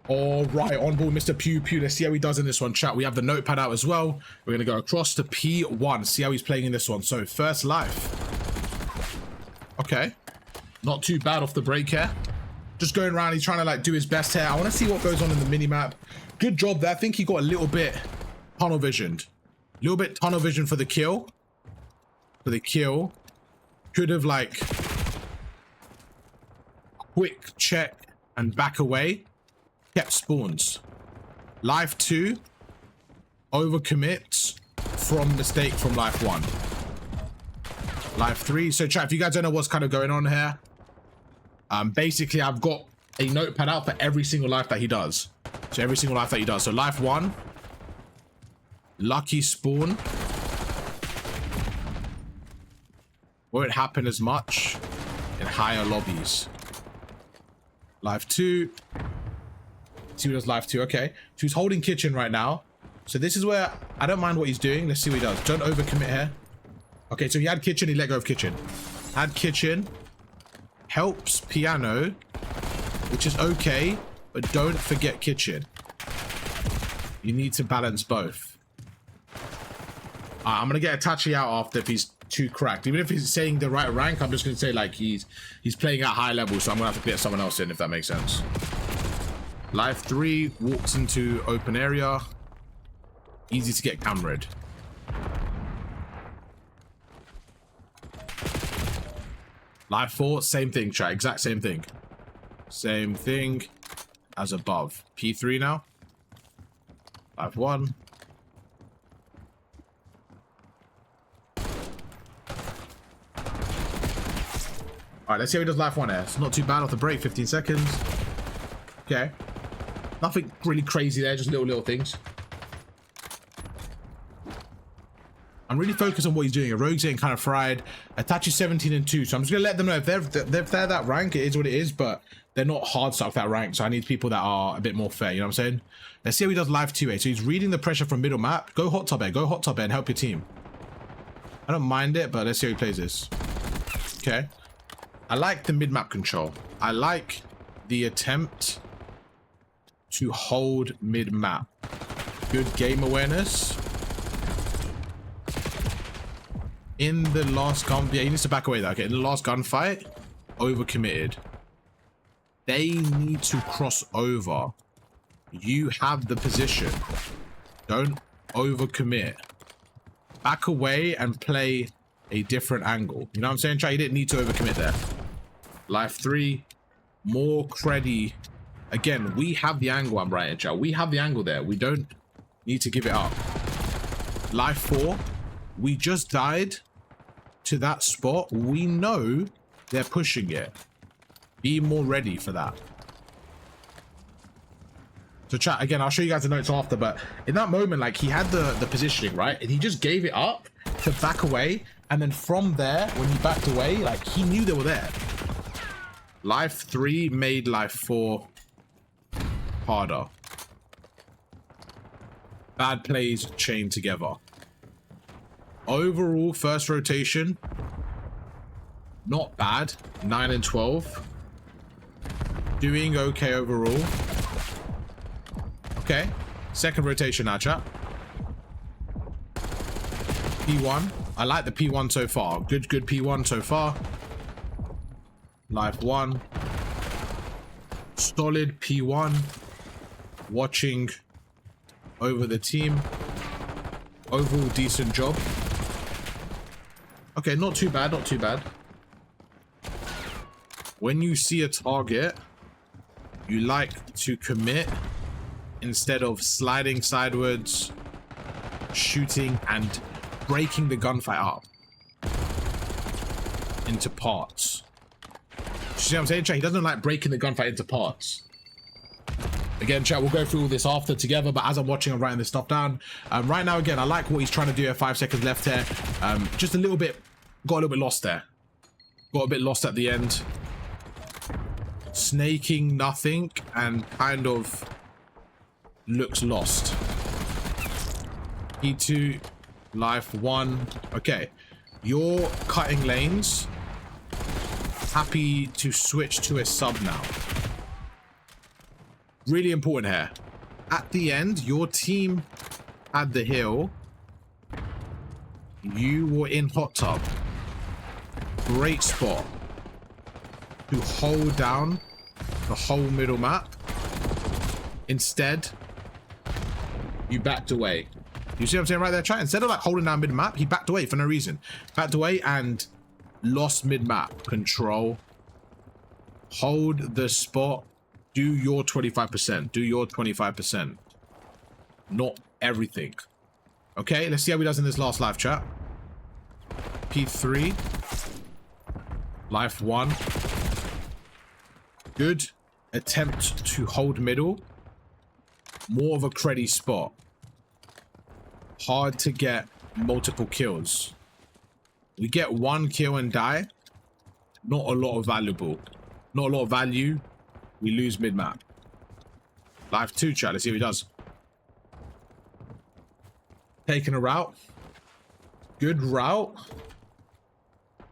All right, on board, Mr. Pew Pew. Let's see how he does in this one, chat. We have the notepad out as well. We're going to go across to P1. See how he's playing in this one. So, first life. Okay. Not too bad off the break here. Just going around. He's trying to, like, do his best here. I want to see what goes on in the mini-map. Good job there. I think he got a little bit tunnel visioned. A little bit tunnel vision for the kill. Could have, like, quick check and back away. Kept spawns. Life 2 overcommits from mistake from life 1. Life 3. So chat, if you guys don't know what's kind of going on here, basically I've got a notepad out for every single life that he does. So every single life that he does. So life 1, lucky spawn. Won't happen as much in higher lobbies. Life 2. See what does life 2. Okay, so he's holding kitchen right now. So this is where I don't mind what he's doing. Let's see what he does. Don't overcommit here. Okay, so he had kitchen, he let go of kitchen. Had kitchen. Helps piano, which is okay, but don't forget kitchen. You need to balance both. I'm gonna get Itachi out after if he's too cracked. Even if he's saying the right rank, I'm just gonna say like he's playing at high level, so I'm gonna have to get someone else in if that makes sense. Life 3 walks into open area. Easy to get cameraed. Life 4, same thing, chat. Exact same thing. Same thing as above. P3 now. Life 1. Alright, let's see how he does life 1 here. It's not too bad off the break, 15 seconds. Okay. Nothing really crazy there, just little things. I'm really focused on what he's doing. A Rogue's getting kind of fried. Itachi 17 and 2. So I'm just gonna let them know if they're that rank, it is what it is, but they're not hard stuck that rank. So I need people that are a bit more fair, you know what I'm saying? Let's see how he does live 2A. So he's reading the pressure from middle map. Go hot top A, go hot top A and help your team. I don't mind it, but let's see how he plays this. Okay. I like the mid map control. I like the attempt to hold mid map. Good game awareness. In the last gun, yeah, he needs to back away though. Okay, in the last gunfight, overcommitted. They need to cross over. You have the position. Don't overcommit. Back away and play a different angle. You know what I'm saying, chat? You didn't need to overcommit there. Life 3, more creddy. Again, we have the angle, I'm right, chat. We have the angle there. We don't need to give it up. Life 4, we just died to that spot. We know they're pushing it. Be more ready for that. So chat, again, I'll show you guys the notes after, but in that moment, like, he had the positioning, right? And he just gave it up to back away. And then from there, when he backed away, like, he knew they were there. Life 3 made life 4 harder. Bad plays chained together. Overall, first rotation, not bad. 9 and 12. Doing okay overall. Okay. Second rotation now, chat. P1. I like the P1 so far. Good P1 so far. Life 1. Solid P1. Watching over the team. Overall decent job. Okay, not too bad, not too bad. When you see a target, you like to commit instead of sliding sideways, shooting and breaking the gunfight up into parts. You see what I'm saying, chat? He doesn't like breaking the gunfight into parts. Again, chat, we'll go through all this after together, but as I'm watching, I'm writing this stuff down. Right now, again, I like what he's trying to do at 5 seconds left here. Just a little bit, got a little bit lost there. Got a bit lost at the end. Snaking nothing and kind of looks lost. E2, life 1. Okay, you're cutting lanes. Happy to switch to a sub now. Really important here. At the end, your team had the hill. You were in hot tub. Great spot to hold down the whole middle map. Instead, you backed away. You see what I'm saying right there, chat? Instead of like holding down mid map, he backed away for no reason. Backed away and lost mid map control. Hold the spot. Do your 25%. Do your 25%. Not everything. Okay, let's see how he does in this last live, chat. P3. Life 1. Good attempt to hold middle. More of a creddy spot. Hard to get multiple kills. We get 1 kill and die. Not a lot of valuable. Not a lot of value. We lose mid-map. Live 2, chat. Let's see what he does. Taking a route. Good route.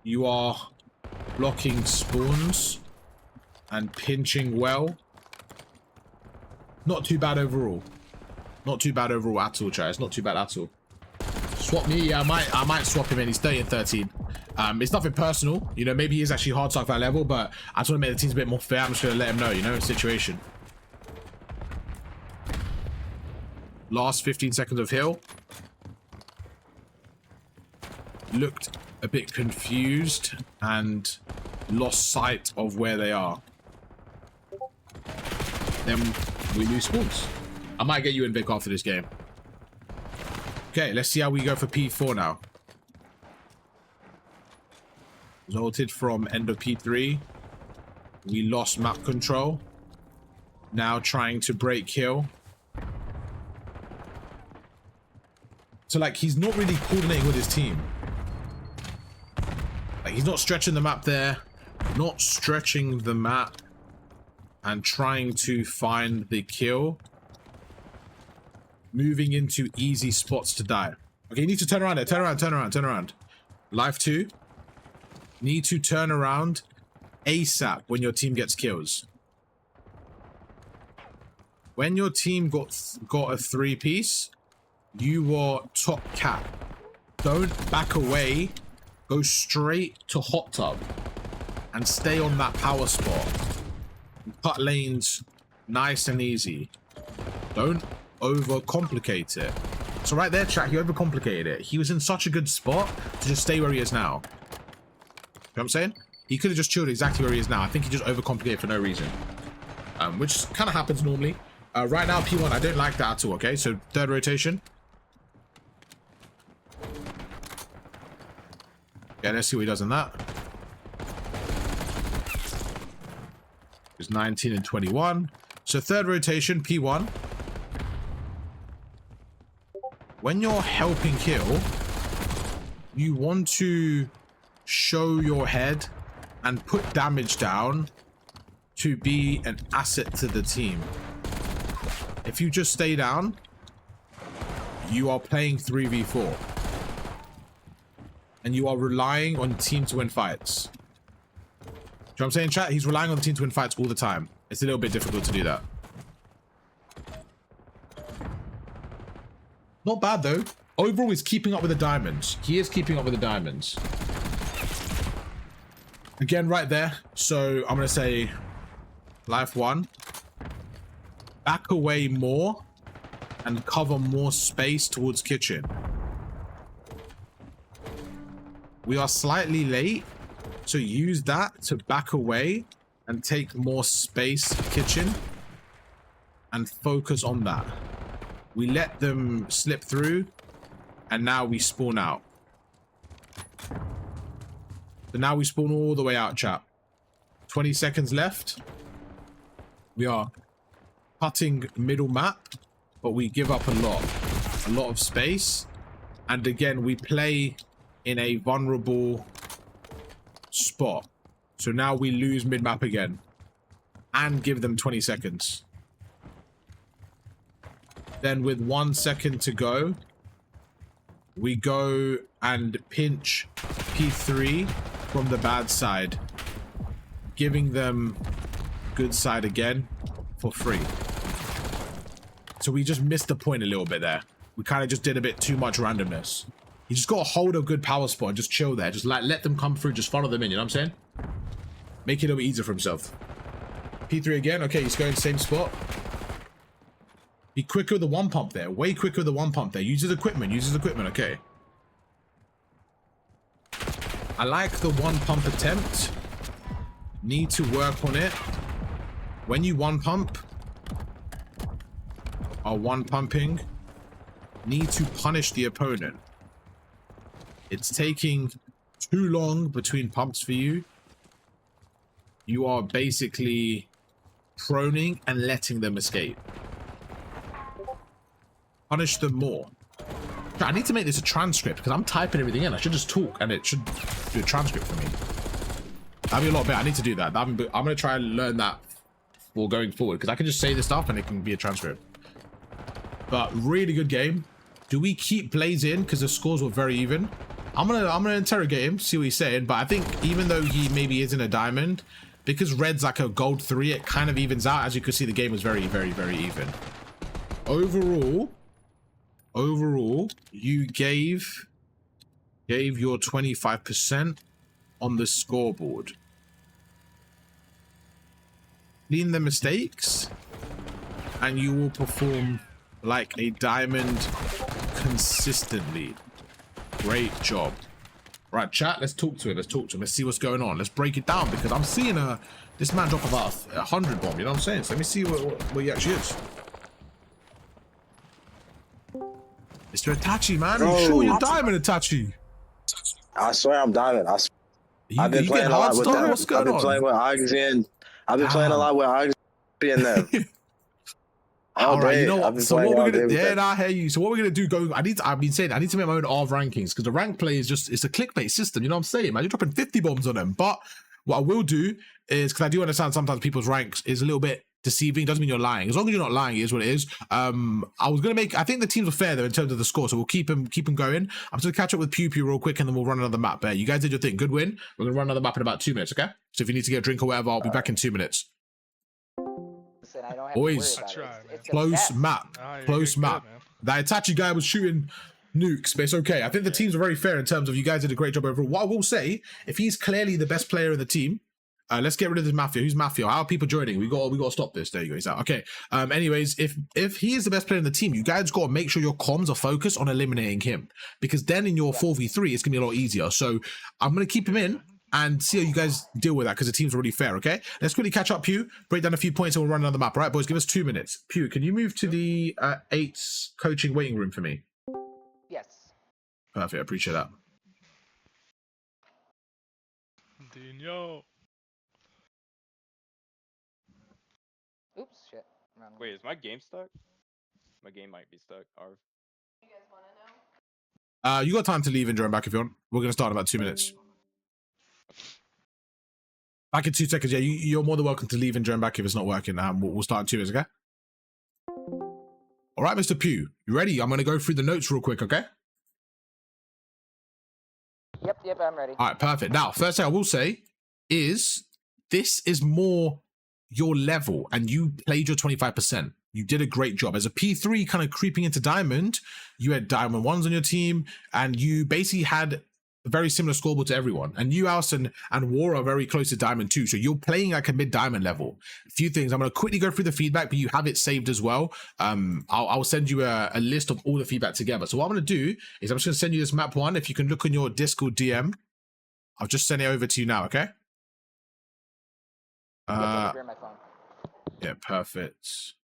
You are blocking spawns and pinching well. Not too bad overall. Not too bad overall at all, chat. It's not too bad at all. Swap me? Yeah, I might swap him in. He's 30 and 13. It's nothing personal. You know, maybe he is actually hard stuck that level, but I just want to make the teams a bit more fair. I'm just going to let him know, you know, situation. Last 15 seconds of hill. Looked a bit confused and lost sight of where they are. Then we lose spawns. I might get you in Vic after this game. Okay, let's see how we go for P4 now. Resulted from end of P3. We lost map control. Now trying to break hill. So like he's not really coordinating with his team. Like he's not stretching the map there. Not stretching the map and trying to find the kill. Moving into easy spots to die. Okay, you need to turn around there. Turn around, turn around, turn around. Life 2. Need to turn around ASAP when your team gets kills. When your team got a 3-piece, you were top cap. Don't back away. Go straight to hot tub and stay on that power spot. Cut lanes nice and easy. Don't overcomplicate it. So right there, chat, he overcomplicated it. He was in such a good spot to just stay where he is now. You know what I'm saying? He could have just chilled exactly where he is now. I think he just overcomplicated for no reason. Which kind of happens normally. Right now, P1, I don't like that at all, okay? So, 3rd rotation. Yeah, let's see what he does in that. It's 19 and 21. So, 3rd rotation, P1. When you're helping kill, you want to show your head and put damage down to be an asset to the team. If you just stay down, you are playing 3v4. And you are relying on team to win fights. Do you know what I'm saying, chat? He's relying on the team to win fights all the time. It's a little bit difficult to do that. Not bad, though. Overall, he's keeping up with the diamonds. He is keeping up with the diamonds. Again, right there. So, I'm going to say life 1. Back away more and cover more space towards kitchen. We are slightly late, so use that to back away and take more space kitchen and focus on that. We let them slip through and now we spawn out. So now we spawn all the way out, chat. 20 seconds left. We are cutting middle map, but we give up a lot of space. And again, we play in a vulnerable spot. So now we lose mid map again and give them 20 seconds. Then with 1 second to go, we go and pinch P3 from the bad side, giving them good side again for free. So we just missed the point a little bit there. We kind of just did a bit too much randomness. You just got to hold a good power spot and just chill there. Just like let them come through. Just follow them in. You know what I'm saying? Make it a little bit easier for himself. P3 again. Okay, he's going same spot. Be quicker with the one pump there. Way quicker with the one pump there. Use his equipment. Use his equipment. Okay. I like the one pump attempt. Need to work on it. When you one pump, are one pumping, need to punish the opponent. It's taking too long between pumps for you. You are basically proning and letting them escape. Punish them more. I need to make this a transcript because I'm typing everything in. I should just talk and it should do a transcript for me. That'd be a lot better. I need to do that. I'm going to try and learn that for going forward because I can just say this stuff and it can be a transcript. But really good game. Do we keep Blaze in because the scores were very even? I'm gonna interrogate him, see what he's saying. But I think even though he maybe isn't a diamond, because Red's like a gold 3, it kind of evens out. As you can see, the game was very, very, very even. Overall, you gave your 25% on the scoreboard. Clean the mistakes, and you will perform like a diamond consistently. Great job. Right, chat, let's talk to him. Let's talk to him. Let's see what's going on. Let's break it down because I'm seeing this man drop about 100 bomb. You know what I'm saying? So let me see what he actually is. Mr. Itachi, man. Are you sure you're diamond, Itachi? I swear I'm diamond. I've been playing a lot with them. What's going on? I've been playing with Oxy. I've been playing a lot with Oxy and them. All right, you know what? So what we're gonna I hear you. So what we're gonna do? I've been saying I need to make my own ARV rankings because the rank play is just it's a clickbait system. You know what I'm saying, man? You're dropping 50 bombs on them. But what I will do is because I do understand sometimes people's ranks is a little bit deceiving. Doesn't mean you're lying. As long as you're not lying, it is what it is. I think the teams are fair though in terms of the score, so we'll keep them going. I'm just gonna catch up with Pew Pew real quick and then we'll run another map. You guys did your thing. Good win. We're gonna run another map in about 2 minutes, okay? So if you need to get a drink or whatever, I'll be back in 2 minutes. I don't have Boys, to worry about it. It's close map. Close map. That Itachi guy was shooting nukes, but it's okay. I think the teams are very fair in terms of you guys did a great job overall. What I will say, if he's clearly the best player in the team, let's get rid of this Mafia. Who's Mafia? How are people joining? We got to stop this. There you go. He's out. Okay. Anyways, if he is the best player in the team, you guys got to make sure your comms are focused on eliminating him because then in your 4v3 it's gonna be a lot easier. So I'm gonna keep him in and see how you guys deal with that because the team's already fair. Okay. Let's quickly catch up, Pew. Break down a few points and we'll run another map. All right, boys. Give us 2 minutes. Pew, can you move to the 8's coaching waiting room for me? Yes. Perfect. I appreciate that. Dino. Oops, shit. Wait, is my game stuck? My game might be stuck. Arv. You guys want to know? You got time to leave and join back if you want. We're gonna start in about 2 minutes. Back in 2 seconds. Yeah, you're more than welcome to leave and join back if it's not working. We'll start in 2 minutes, okay? All right, Mr. Pew, you ready? I'm gonna go through the notes real quick, okay? Yep, I'm ready. All right, perfect. Now, first thing I will say is this is more your level and you played your 25%. You did a great job. As a P3 kind of creeping into Diamond, you had Diamond 1s on your team and you basically had a very similar scoreboard to everyone. And you, House, and War are very close to Diamond 2. So you're playing like a mid-Diamond level. A few things. I'm going to quickly go through the feedback, but you have it saved as well. I'll send you a list of all the feedback together. So what I'm going to do is I'm just going to send you this map 1. If you can look on your Discord DM, I'll just send it over to you now, okay? My phone. Yeah, perfect.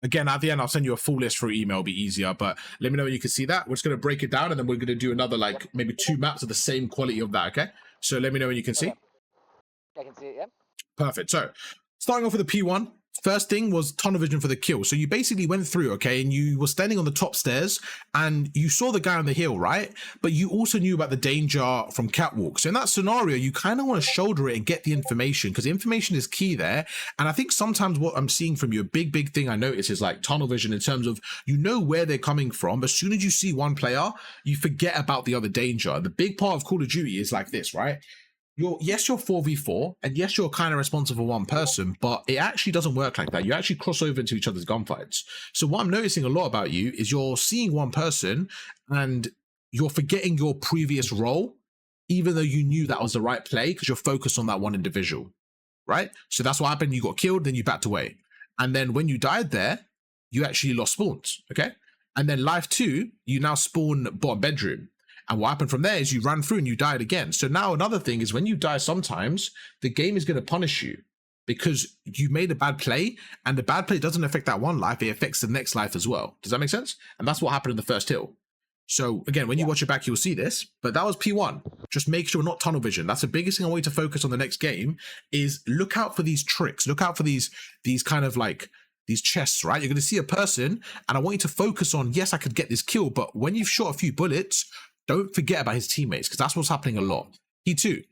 Again, at the end, I'll send you a full list through email. It'll be easier, but let me know when you can see that. We're just going to break it down, and then we're going to do another, like, maybe 2 maps of the same quality of that, okay? So let me know when you can see. I can see it, yep. Perfect. So, starting off with the P1, first thing was tunnel vision for the kill. So you basically went through, okay, and you were standing on the top stairs, and you saw the guy on the hill, right? But you also knew about the danger from catwalk. So in that scenario, you kind of want to shoulder it and get the information, because information is key there. And I think sometimes what I'm seeing from you, a big thing I notice is like tunnel vision in terms of you know where they're coming from. As soon as you see one player, you forget about the other danger. The big part of Call of Duty is like this, right? Yes, you're 4v4, and yes, you're kind of responsible for one person, but it actually doesn't work like that. You actually cross over into each other's gunfights. So what I'm noticing a lot about you is you're seeing one person and you're forgetting your previous role, even though you knew that was the right play because you're focused on that one individual, right? So that's what happened. You got killed, then you backed away. And then when you died there, you actually lost spawns, okay? And then life 2, you now spawn bottom bedroom. And what happened from there is you ran through and you died again. So now another thing is when you die sometimes, the game is going to punish you because you made a bad play, and the bad play doesn't affect that one life, it affects the next life as well. Does that make sense? And that's what happened in the first hill. So again, when you watch it back, you'll see this, but that was P1. Just make sure not tunnel vision. That's the biggest thing I want you to focus on the next game is look out for these tricks. Look out for these kind of like these chests, right? You're going to see a person and I want you to focus on, yes, I could get this kill, but when you've shot a few bullets, don't forget about his teammates because that's what's happening a lot. P2,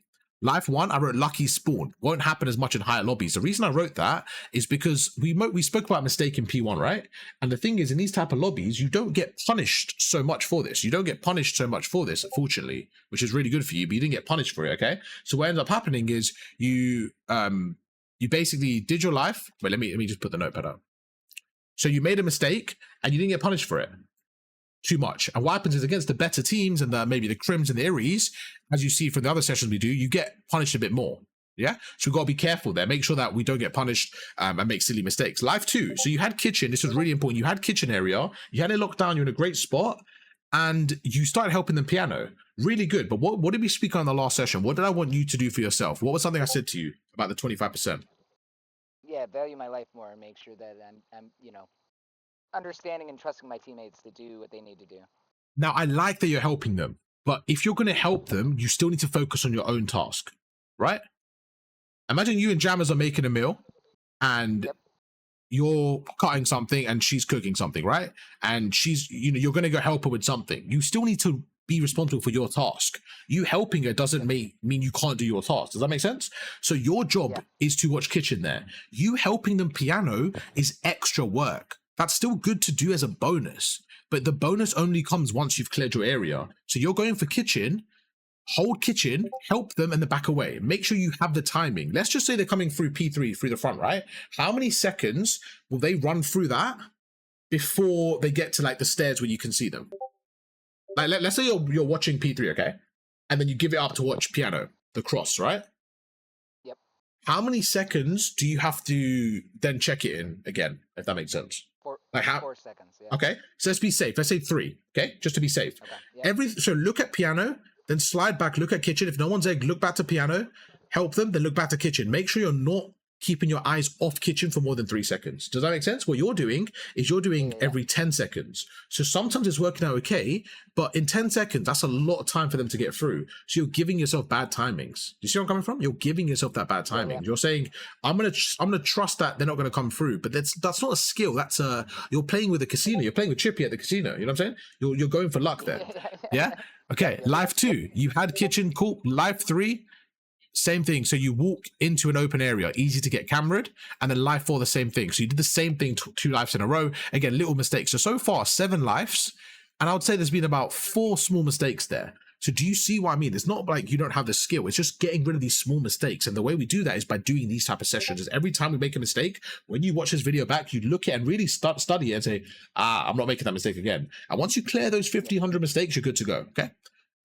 life 1, I wrote lucky spawn. Won't happen as much in higher lobbies. The reason I wrote that is because we spoke about mistake in P1, right? And the thing is, in these type of lobbies, you don't get punished so much for this. You don't get punished so much for this, fortunately, which is really good for you, but you didn't get punished for it, okay? So what ends up happening is you basically did your life. Wait, let me just put the notepad up. So you made a mistake and you didn't get punished for it too much. And what happens is against the better teams and maybe the Crims and the Aries, as you see from the other sessions we do, you get punished a bit more. Yeah. So we've got to be careful there. Make sure that we don't get punished and make silly mistakes. Life 2. So you had kitchen. This was really important. You had kitchen area. You had it locked down. You're in a great spot. And you started helping them piano. Really good. But what did we speak on the last session? What did I want you to do for yourself? What was something I said to you about the 25%? Yeah, value my life more and make sure that I'm understanding and trusting my teammates to do what they need to do. Now, I like that you're helping them, but if you're going to help them, you still need to focus on your own task, right? Imagine you and Jammers are making a meal and you're cutting something and she's cooking something, right? And she's, you're going to go help her with something. You still need to be responsible for your task. You helping her doesn't mean you can't do your task. Does that make sense? So your job is to watch kitchen there. You helping them piano is extra work. That's still good to do as a bonus, but the bonus only comes once you've cleared your area. So you're going for kitchen, hold kitchen, help them and then back away. Make sure you have the timing. Let's just say they're coming through P3 through the front, right? How many seconds will they run through that before they get to like the stairs where you can see them? Like let's say you're watching P3, okay? And then you give it up to watch piano, the cross, right? Yep. How many seconds do you have to then check it in again, if that makes sense? 4 seconds, yeah. Okay, so let's be safe. Let's say 3, okay? Just to be safe. Okay, yeah. So look at piano, then slide back, look at kitchen. If no one's there, look back to piano, help them, then look back to kitchen. Make sure you're not keeping your eyes off kitchen for more than 3 seconds. Does that make sense? What you're doing is you're doing every 10 seconds. So sometimes it's working out okay, but in 10 seconds, that's a lot of time for them to get through. So you're giving yourself bad timings. Do you see where I'm coming from? You're giving yourself that bad timing. You're saying, I'm gonna trust that they're not gonna come through, but that's not a skill. That's you're playing with a casino. You're playing with Chippy at the casino. You know what I'm saying? You're going for luck there. Yeah? Okay, life 2, you had kitchen, cool. Life 3, same thing. So you walk into an open area, easy to get cameraed, and then life 4, the same thing. So you did the same thing 2 lives in a row. Again, little mistakes. So far, 7 lives, and I would say there's been about 4 small mistakes there. So do you see what I mean? It's not like you don't have the skill. It's just getting rid of these small mistakes. And the way we do that is by doing these type of sessions. Is every time we make a mistake, when you watch this video back, you look at it and really study it and say, I'm not making that mistake again. And once you clear those 50, 100 mistakes, you're good to go. Okay.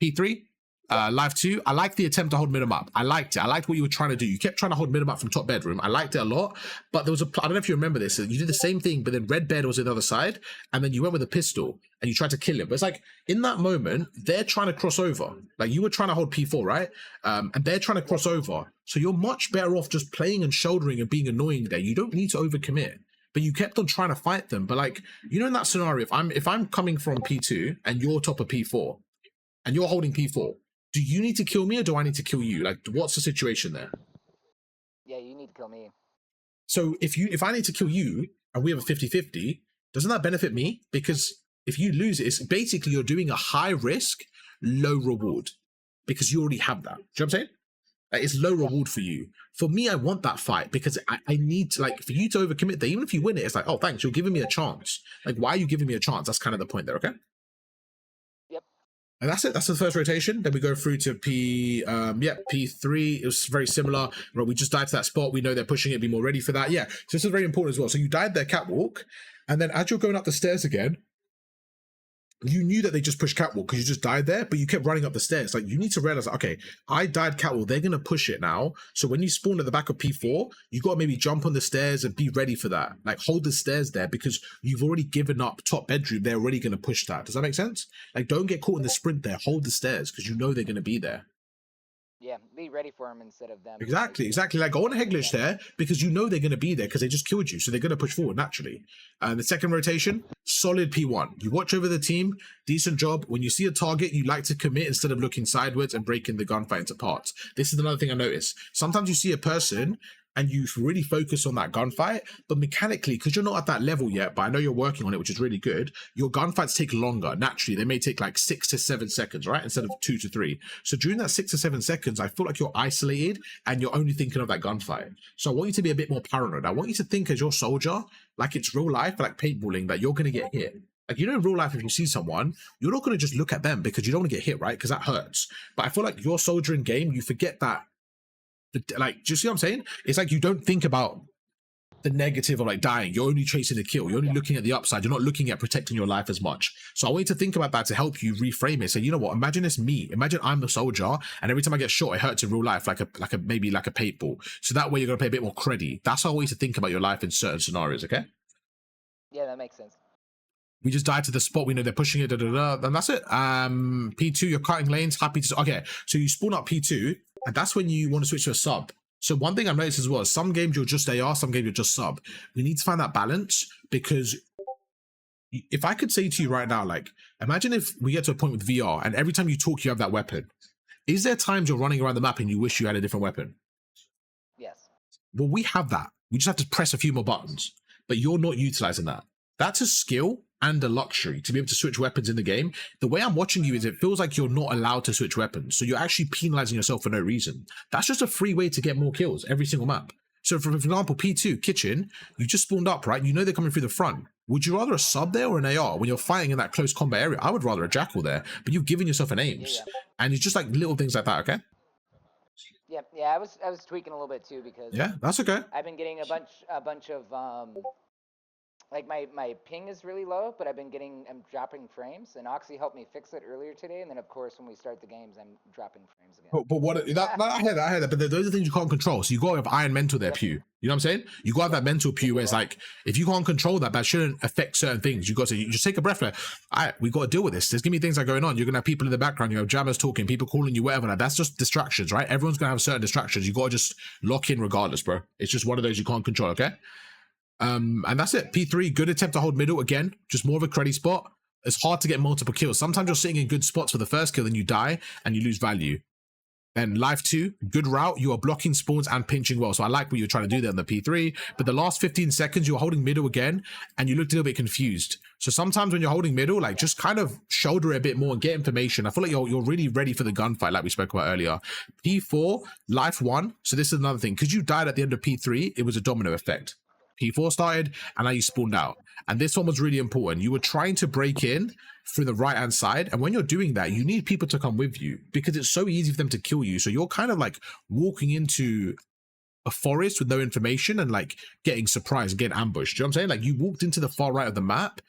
P3. Live 2, I like the attempt to hold middle up. I liked it. I liked what you were trying to do. You kept trying to hold middle up from top bedroom. I liked it a lot, but there was I don't know if you remember this. You did the same thing, but then red bed was on the other side, and then you went with a pistol and you tried to kill him. But it's like in that moment, they're trying to cross over. Like you were trying to hold P4, right? And they're trying to cross over. So you're much better off just playing and shouldering and being annoying there. You don't need to overcommit. But you kept on trying to fight them. But like, in that scenario, if I'm coming from P2 and you're top of P4 and you're holding P4, do you need to kill me or do I need to kill you? Like, what's the situation there? Yeah, you need to kill me. So if I need to kill you and we have a 50-50, doesn't that benefit me? Because if you lose it, it's basically you're doing a high risk, low reward because you already have that. Do you know what I'm saying? Like, it's low reward for you. For me, I want that fight because I need to, like, for you to overcommit there. Even if you win it, it's like, oh, thanks, you're giving me a chance. Like, why are you giving me a chance? That's kind of the point there, okay? Yep. And that's it. That's the first rotation. Then we go through to P3. It was very similar. Right, we just died to that spot. We know they're pushing it. Be more ready for that. Yeah. So this is very important as well. So you died their catwalk, and then as you're going up the stairs again, you knew that they just pushed catwalk because you just died there, but you kept running up the stairs. Like, you need to realize, okay, I died catwalk. They're going to push it now. So when you spawn at the back of P4, you got to maybe jump on the stairs and be ready for that. Like, hold the stairs there because you've already given up top bedroom. They're already going to push that. Does that make sense? Like, don't get caught in the sprint there. Hold the stairs because you know they're going to be there. Yeah, be ready for them instead of them. Exactly. Like, go on a Heglish there because you know they're going to be there because they just killed you. So they're going to push forward naturally. And the second rotation, solid P1. You watch over the team, decent job. When you see a target, you like to commit instead of looking sideways and breaking the gunfight into parts. This is another thing I noticed. Sometimes you see a person and you really focus on that gunfight, but mechanically, because you're not at that level yet, but I know you're working on it, which is really good, your gunfights take longer. Naturally, they may take like 6 to 7 seconds, right? Instead of 2 to 3. So during that 6 to 7 seconds, I feel like you're isolated and you're only thinking of that gunfight. So I want you to be a bit more paranoid. I want you to think as your soldier, like it's real life, like paintballing, that you're going to get hit. Like, you know, in real life, if you see someone, you're not going to just look at them because you don't want to get hit, right? Because that hurts. But I feel like your soldier in game, you forget that. Like, do you see what I'm saying? It's like you don't think about the negative of like dying. You're only chasing the kill. You're only looking at the upside. You're not looking at protecting your life as much. So I want you to think about that to help you reframe it. So, you know what? Imagine it's me. Imagine I'm the soldier, and every time I get shot, it hurts in real life, maybe like a paintball. So that way you're gonna pay a bit more credit. That's how I want you to think about your life in certain scenarios. Okay? Yeah, that makes sense. We just died to the spot. We know they're pushing it, and that's it. P2, you're cutting lanes. Happy to. Okay, so you spawn up P2, and that's when you want to switch to a sub. So one thing I've noticed as well, some games you're just AR, some games you're just sub. We need to find that balance, because if I could say to you right now, like, imagine if we get to a point with VR and every time you talk, you have that weapon. Is there times you're running around the map and you wish you had a different weapon? Yes. Well, we have that. We just have to press a few more buttons, but you're not utilizing that. That's a skill and a luxury to be able to switch weapons in the game. The way I'm watching you is it feels like you're not allowed to switch weapons. So you're actually penalizing yourself for no reason. That's just a free way to get more kills every single map. So for example, P2, kitchen, you just spawned up, right? You know they're coming through the front. Would you rather a sub there or an AR? When you're fighting in that close combat area, I would rather a jackal there, but you've given yourself an aims. Yeah. And it's just like little things like that, okay? Yeah, I was tweaking a little bit too because Yeah, that's okay. I've been getting a bunch of like my ping is really low, but I'm dropping frames, and Oxy helped me fix it earlier today, and then of course when we start the games, I'm dropping frames again. But what I hear that, but those are things you can't control. So you got to have iron mental there, Pew. You know what I'm saying? You got to have that mental, Pew, where it's like, if you can't control that, that shouldn't affect certain things. You got to just take a breath. Like, all right, we got to deal with this. There's gonna be things that are going on. You're gonna have people in the background. You have jammers talking, people calling you, whatever. Like, that's just distractions, right? Everyone's gonna have certain distractions. You got to just lock in regardless, bro. It's just one of those you can't control. Okay. And that's it. P3, good attempt to hold middle again, just more of a credit spot. It's hard to get multiple kills. Sometimes you're sitting in good spots for the first kill, then you die and you lose value. Then life 2, good route. You are blocking spawns and pinching well. So I like what you're trying to do there on the P3. But the last 15 seconds, you're holding middle again and you looked a little bit confused. So sometimes when you're holding middle, like just kind of shoulder it a bit more and get information. I feel like you're really ready for the gunfight, like we spoke about earlier. P4, life 1. So this is another thing. Because you died at the end of P3, it was a domino effect. P4 started and now you spawned out, and this one was really important. You were trying to break in through the right hand side, and when you're doing that, you need people to come with you because it's so easy for them to kill you. So you're kind of like walking into a forest with no information and like getting surprised and getting ambushed. Do you know what I'm saying? Like, you walked into the far right of the map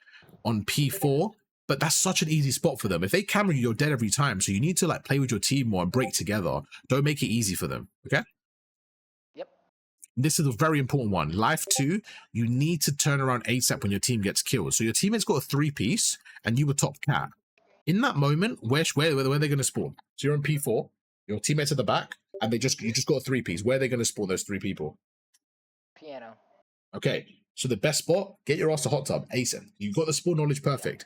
on P4, but that's such an easy spot for them. If they camera you, you're dead every time. So you need to like play with your team more and break together. Don't make it easy for them. Okay. This is a very important one. Life 2, you need to turn around ASAP when your team gets killed. So your teammate's got a 3-piece and you were top cat. In that moment, where are they going to spawn? So you're on P4, your teammate's at the back, and you just got a 3-piece. Where are they going to spawn those 3 people? Piano. Okay, so the best spot, get your ass to hot tub, ASAP. You got the spawn knowledge perfect.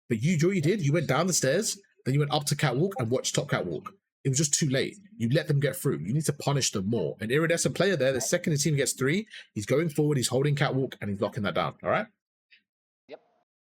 But what you did, you went down the stairs, then you went up to catwalk and watched top catwalk. It was just too late. You let them get through. You need to punish them more. An iridescent player there, the second his team gets 3, he's going forward, he's holding catwalk, and he's locking that down. All right? Yep.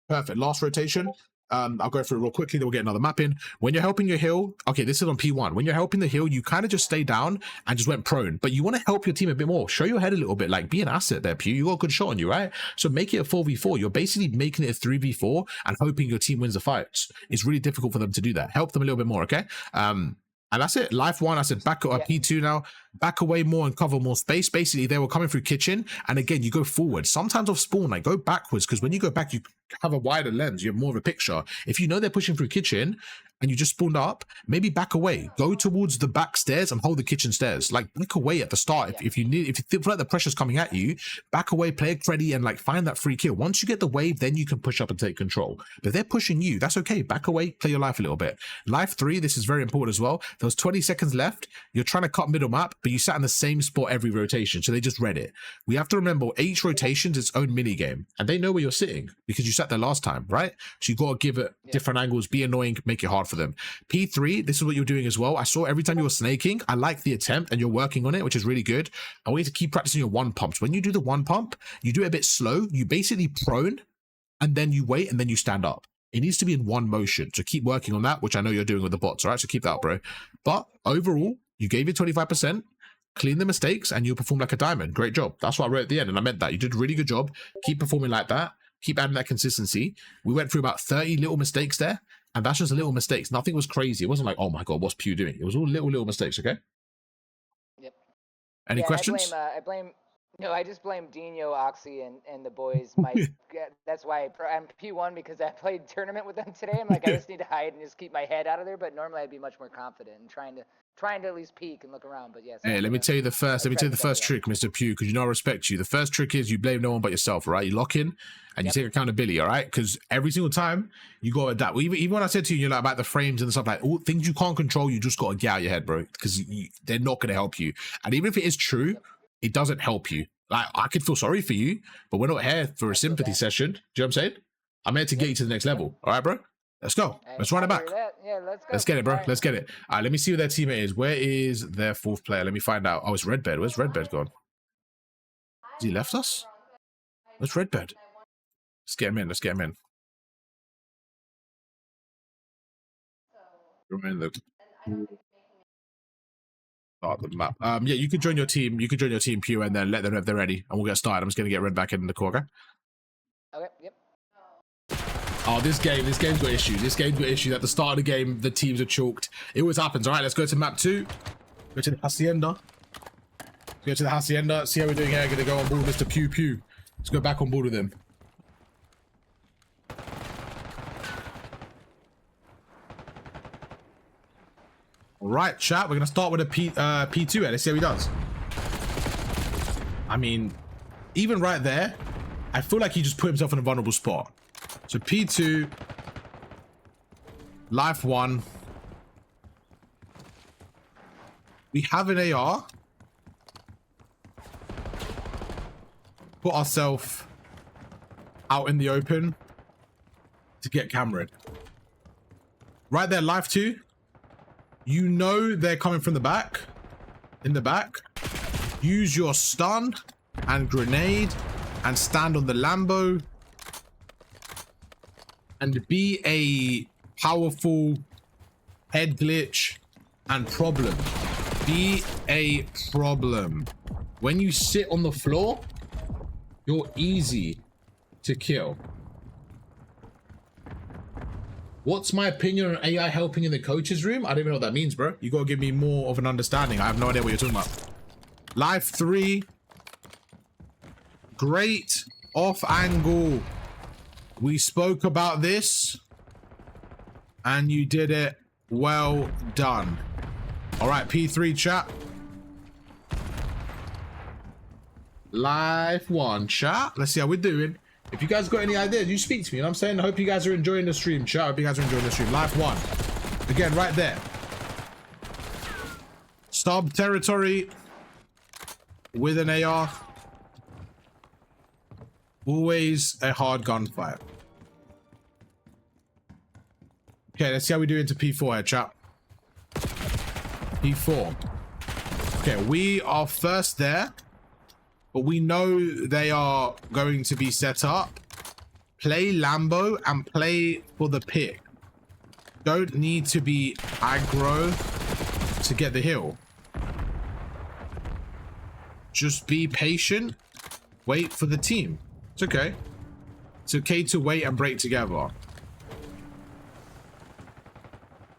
Perfect. Last rotation. I'll go through it real quickly, then we'll get another map in. When you're helping your heal, okay, this is on P1. When you're helping the heal, you kind of just stay down and just went prone. But you want to help your team a bit more. Show your head a little bit, like be an asset there, Pew. You got a good shot on you, right? So make it a 4v4. You're basically making it a 3v4 and hoping your team wins the fights. It's really difficult for them to do that. Help them a little bit more, okay? And that's it. Life 1, I said back P2 now. Back away more and cover more space. Basically, they were coming through kitchen. And again, you go forward. Sometimes off spawn, like go backwards. Because when you go back, you have a wider lens. You have more of a picture. If you know they're pushing through kitchen and you just spawned up, maybe back away. Go towards the back stairs and hold the kitchen stairs. Like back away at the start. If you feel like the pressure's coming at you, back away, play it ready, and like find that free kill. Once you get the wave, then you can push up and take control. But if they're pushing you, that's okay. Back away, play your life a little bit. Life 3, this is very important as well. There was 20 seconds left. You're trying to cut middle map, but you sat in the same spot every rotation. So they just read it. We have to remember each rotation's its own mini game, and they know where you're sitting because you sat there last time, right? So you got to give it different angles, be annoying, make it hard for them. P3, this is what you're doing as well. I saw every time you were snaking, I like the attempt and you're working on it, which is really good. I want you to keep practicing your one pumps. When you do the one pump, you do it a bit slow. You basically prone and then you wait and then you stand up. It needs to be in one motion. So keep working on that, which I know you're doing with the bots, all right? So keep that up, bro. But overall, you gave it 25%, clean the mistakes, and you'll perform like a diamond. Great job. That's what I wrote at the end, and I meant that. You did a really good job. Keep performing like that. Keep adding that consistency. We went through about 30 little mistakes there, and that's just little mistakes. Nothing was crazy. It wasn't like, oh my God, what's Pew doing? It was all little mistakes, okay? Yep. Any questions? I just blame Dino, Oxy, and the boys. That's why I'm P1 because I played tournament with them today. I'm like, I just need to hide and just keep my head out of there. But normally I'd be much more confident and trying to at least peek and look around. But yes. Hey, let me tell you the first trick, Mr. Pew, because you know I respect you. The first trick is you blame no one but yourself, right? You lock in and you take accountability, all right? Because every single time you got to adapt. Even when I said to you, like about the frames and stuff, like all things you can't control, you just got to get out your head, bro, because they're not going to help you. And even if it is true, it doesn't help you. Like, I could feel sorry for you, but we're not here for a sympathy session. Do you know what I'm saying? I'm here to get you to the next level. All right, bro? Let's go. Let's run it back. Yeah, let's go. Let's get it, bro. Let's get it. All right, let me see who their teammate is. Where is their 4th player? Let me find out. Oh, it's Redbed. Where's Redbed gone? Has he left us? Where's Redbed? Let's get him in. Let's get him in. Start the map. Yeah, you can join your team. You can join your team, Pew, and then let them know if they're ready, and we'll get started. I'm just gonna get Red back in the core, okay? Okay. Yep. Oh, this game's got issues. This game's got issues. At the start of the game, the teams are chalked. It always happens. All right, let's go to map 2. Go to the Hacienda. Go to the Hacienda. See how we're doing here. Gonna go on board with Mr. Pew Pew. Let's go back on board with him. All right, chat. We're gonna start with a P2 here. Let's see how he does. I mean, even right there, I feel like he just put himself in a vulnerable spot. So P2, life 1. We have an AR. Put ourselves out in the open to get cameraed. Right there, life 2. You know they're coming from the back. In the back. Use your stun and grenade and stand on the Lambo and be a powerful head glitch and problem. Be a problem. When you sit on the floor, you're easy to kill. What's my opinion on AI helping in the coach's room? I don't even know what that means, bro. You gotta give me more of an understanding. I have no idea what you're talking about. Life 3. Great off angle. We spoke about this and you did it. Well done. All right, P3 chat. Life 1 chat. Let's see how we're doing. If you guys got any ideas, you speak to me. You know what I'm saying? I hope you guys are enjoying the stream, chat. I hope you guys are enjoying the stream. Life 1. Again, right there. Stop territory with an AR. Always a hard gunfight. Okay, let's see how we do into P4 here, chat. P4. Okay, we are first there. But we know they are going to be set up. Play Lambo and play for the pick. Don't need to be aggro to get the hill. Just be patient. Wait for the team. It's okay. It's okay to wait and break together.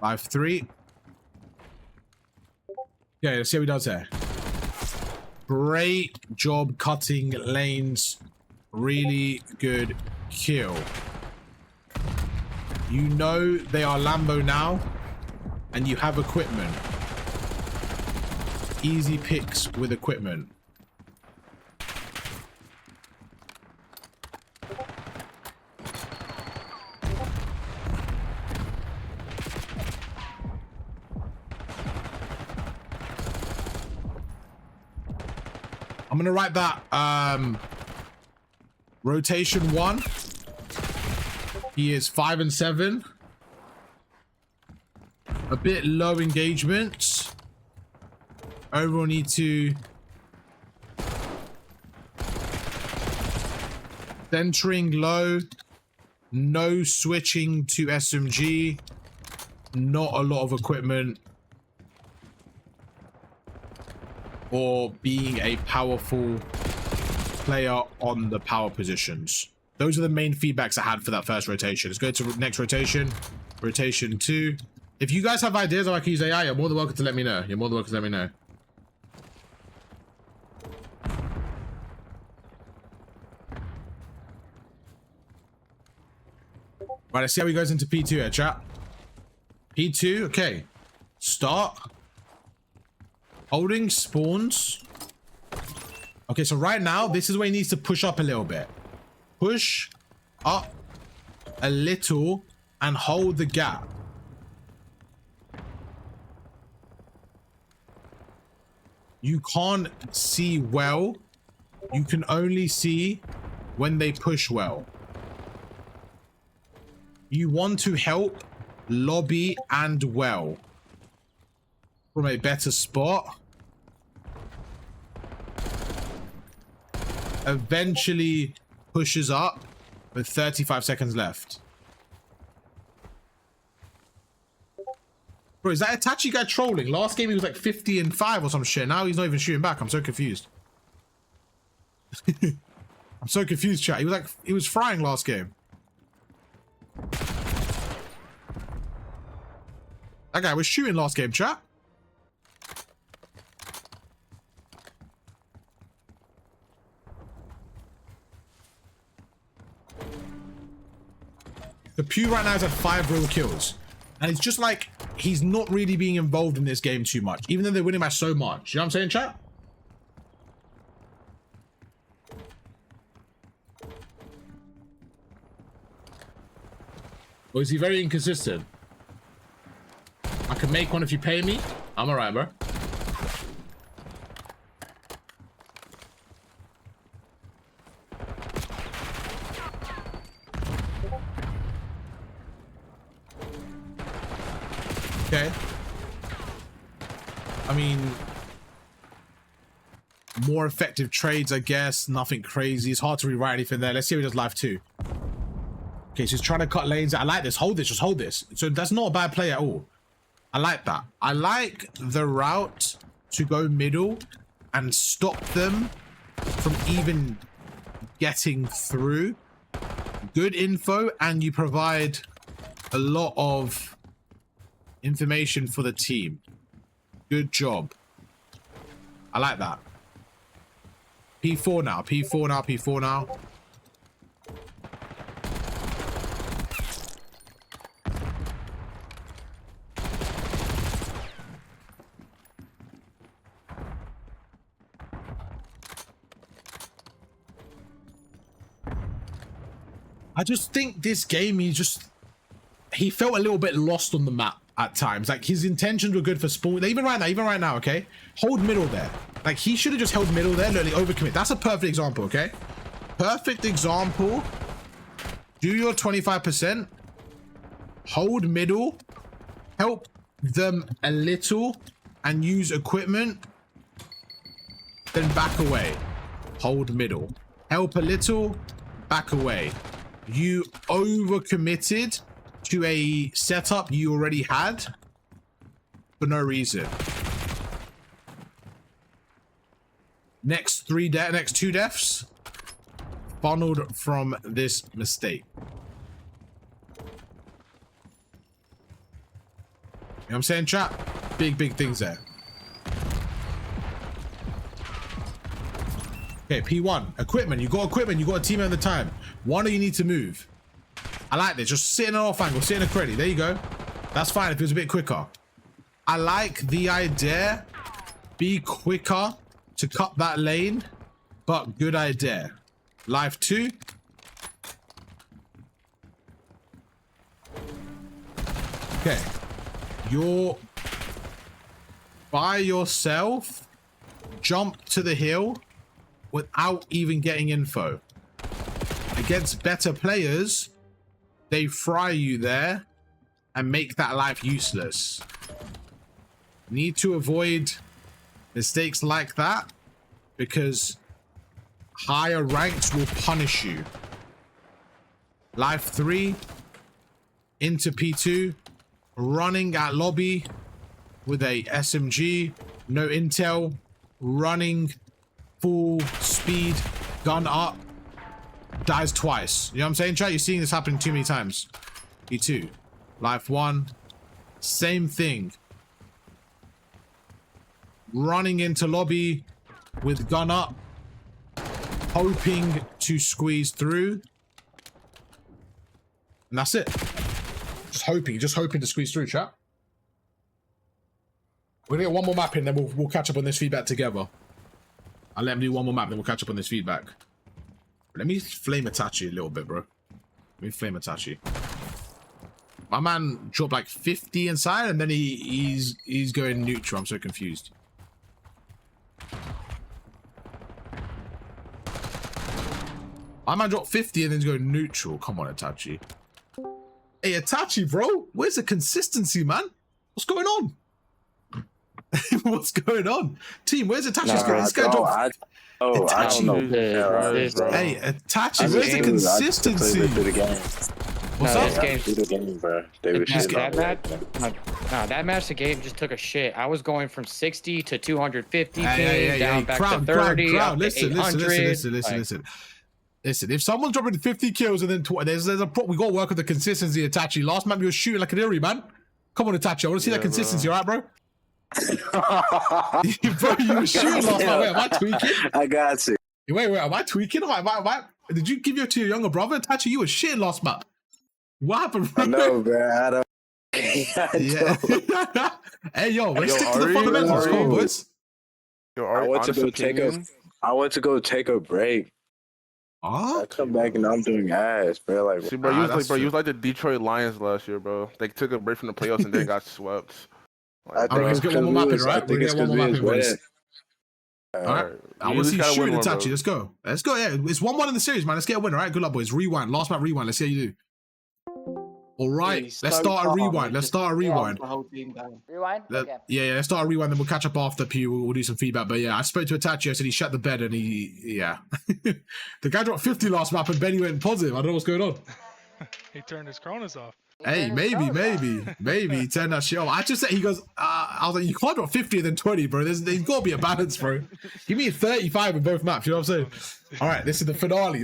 5-3. Okay, let's see how he does there. Great job cutting lanes. Really good kill. You know they are Lambo now, and you have equipment. Easy picks with equipment. I'm gonna write that rotation 1. He is 5 and 7. A bit low engagement. Overall need to centering low. No switching to SMG. Not a lot of equipment. Or being a powerful player on the power positions. Those are the main feedbacks I had for that first rotation. Let's go to next rotation. Rotation 2. If you guys have ideas how I can use AI, you're more than welcome to let me know. You're more than welcome to let me know. Right, let's see how he goes into P2 here, chat. P2, okay. Start. Holding spawns. Okay, so right now, this is where he needs to push up a little bit. Push up a little and hold the gap. You can't see well. You can only see when they push well. You want to help lobby and well from a better spot. Eventually pushes up with 35 seconds left. Bro, is that Itachi guy trolling? Last game he was like 50 and 5 or some shit. Now he's not even shooting back. I'm so confused. I'm so confused, chat. He was frying last game. That guy was shooting last game, chat. The Pew right now has had 5 real kills. And it's just like, he's not really being involved in this game too much. Even though they're winning by so much. You know what I'm saying, chat? Or is he very inconsistent? I can make one if you pay me. I'm alright, bro. Okay. I mean, more effective trades, I guess. Nothing crazy. It's hard to rewrite anything there. Let's see how he does live 2. Okay, so he's trying to cut lanes. I like this. Hold this. Just hold this. So that's not a bad play at all. I like that. I like the route to go middle and stop them from even getting through. Good info, and you provide a lot of information for the team. Good job. I like that. P4 now. P4 now. P4 now. I just think this game, he felt a little bit lost on the map at times. Like, his intentions were good for spawn. Even right now, okay? Hold middle there. Like, he should have just held middle there, literally overcommit. That's a perfect example, okay? Perfect example. Do your 25%. Hold middle. Help them a little and use equipment. Then back away. Hold middle. Help a little. Back away. You overcommitted to a setup you already had for no reason. Next two deaths funneled from this mistake. You know what I'm saying, chat? Big things there. Okay, P1. Equipment. You got equipment. You got a teammate at the time. One of you need to move. I like this. Just sit in an off angle. Sit in a credit. There you go. That's fine if it was a bit quicker. I like the idea. Be quicker to cut that lane. But good idea. Live 2. Okay. You're by yourself. Jump to the hill without even getting info. Against better players, they fry you there and make that life useless. Need to avoid mistakes like that because higher ranks will punish you. Life 3 into P2, running at lobby with a SMG, no intel, running full speed, gun up, dies twice. You know what I'm saying, chat? You're seeing this happen too many times. P2, life 1, same thing. Running into lobby with gun up, hoping to squeeze through. And that's it. Just hoping to squeeze through, chat. We're gonna get one more map in, then we'll catch up on this feedback together. I'll let him do one more map, then we'll catch up on this feedback. Let me flame Itachi a little bit, bro. Let me flame Itachi. My man dropped like 50 inside, and then he's going neutral. I'm so confused. My man dropped 50 and then he's going neutral. Come on, Itachi. Hey, Itachi, bro. Where's the consistency, man? What's going on? What's going on? Team, where's Itachi's screen? This guy dropped... I don't know. Hey, Itachi, where's the consistency? What's up? That match, the game just took a shit. I was going from 60 to 250 down back to 30, up to 800. Listen, if someone's dropping 50 kills and then there's a problem, we got to work with the consistency, Itachi. Last man, you were shooting like an Eerie, man. Come on, Itachi. I want to see that consistency, all right, bro? Bro, you were shooting last night. Wait, am I tweaking? I got you. Wait, am I tweaking? Did you give your to your younger brother? Itachi, you were shitting last map. What happened, bro? I know, bro. I don't. Hey, yo, let's stick to the fundamentals. Come on, boys. I went to go take a break. I come back and I'm doing ass, bro. Like, see, bro, you was like the Detroit Lions last year, bro. They took a break from the playoffs and then got swept. Like, all right, let's get one more mapping, right? We're gonna get one more mapping, boys. All right. I want to see you shooting Itachi. Let's go. Let's go. Yeah, it's 1-1 in the series, man. Let's get a win. All right, good luck, boys. Rewind. Last map, rewind. Let's see how you do. All right, let's start a rewind. Rewind? Okay. Yeah, let's start a rewind, then we'll catch up after Pew. We'll do some feedback. But yeah, I spoke to Itachi. I said he shut the bed and the guy dropped 50 last map and Benny went positive. I don't know what's going on. He turned his Cronus off. Hey, maybe he turned that shit off. I just said, he goes, I was like, you can't drop 50 and then 20, bro. There's got to be a balance, bro. Give me a 35 in both maps. You know what I'm saying? All right, this is the finale.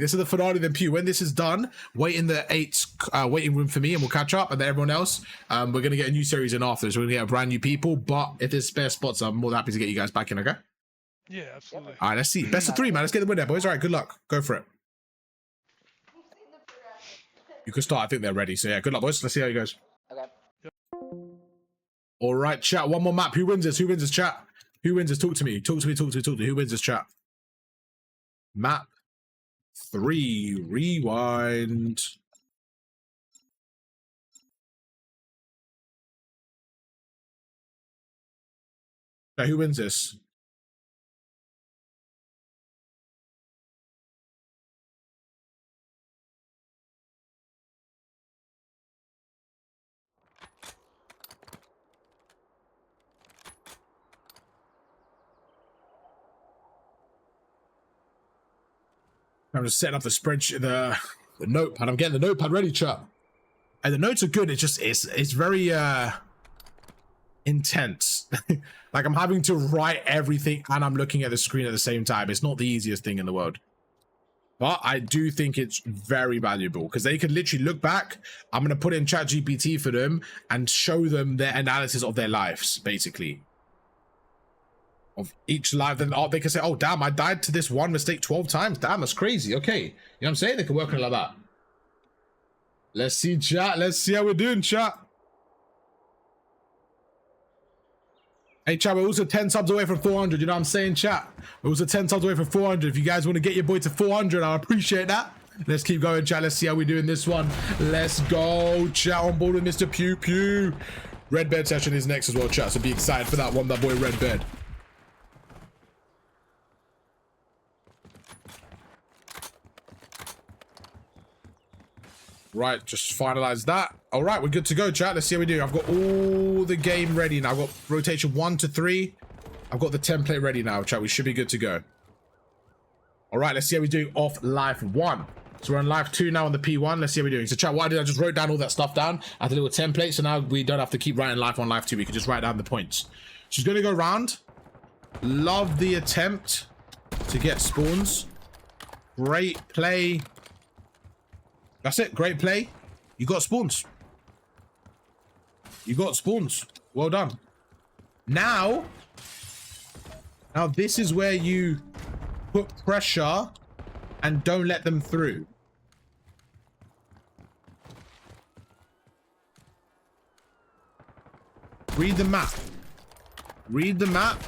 Then Pew. When this is done, wait in the 8's waiting room for me, and we'll catch up. And then everyone else, we're gonna get a new series in after. So we're gonna get brand new people. But if there's spare spots, I'm more than happy to get you guys back in. Okay? Yeah, absolutely. All right, let's see. Best of 3, man. Let's get the win there, boys. All right, good luck. Go for it. You can start. I think they're ready. So yeah, good luck, boys. Let's see how it goes. Okay. All right, chat. One more map. Who wins this? Chat? Who wins this? Talk to me. Talk to me. Who wins this, chat? Map 3. Rewind. Okay, who wins this? I'm just setting up the spreadsheet, The notepad. I'm getting the notepad ready, chat. And the notes are good. It's just, it's very intense. Like I'm having to write everything and I'm looking at the screen at the same time. It's not the easiest thing in the world. But I do think it's very valuable because they could literally look back. I'm going to put in ChatGPT for them and show them their analysis of their lives, basically. Of each life. Then they can say, oh, damn, I died to this one mistake 12 times. Damn, that's crazy. Okay. You know what I'm saying? They can work on it like that. Let's see, chat. Let's see how we're doing, chat. Hey, chat, we're also 10 subs away from 400. You know what I'm saying, chat? We're also 10 subs away from 400. If you guys want to get your boy to 400, I appreciate that. Let's keep going, chat. Let's see how we do in this one. Let's go, chat. On board with Mr. Pew Pew. Red Bed session is next as well, chat. So be excited for that one, that boy Red Bed. Right, just finalize that. All right, we're good to go, chat. Let's see how we do. I've got all the game ready now. I've got rotation 1 to 3. I've got the template ready now, chat. We should be good to go. All right, let's see how we do off live 1. So we're on live 2 now on the P1. Let's see how we're doing. So, chat, why did I just wrote down all that stuff down? I had a little template, so now we don't have to keep writing live 1, live 2. We can just write down the points. She's going to go round. Love the attempt to get spawns. Great play. That's it. Great play. You got spawns. You got spawns. Well done. Now this is where you put pressure and don't let them through. Read the map. Read the map.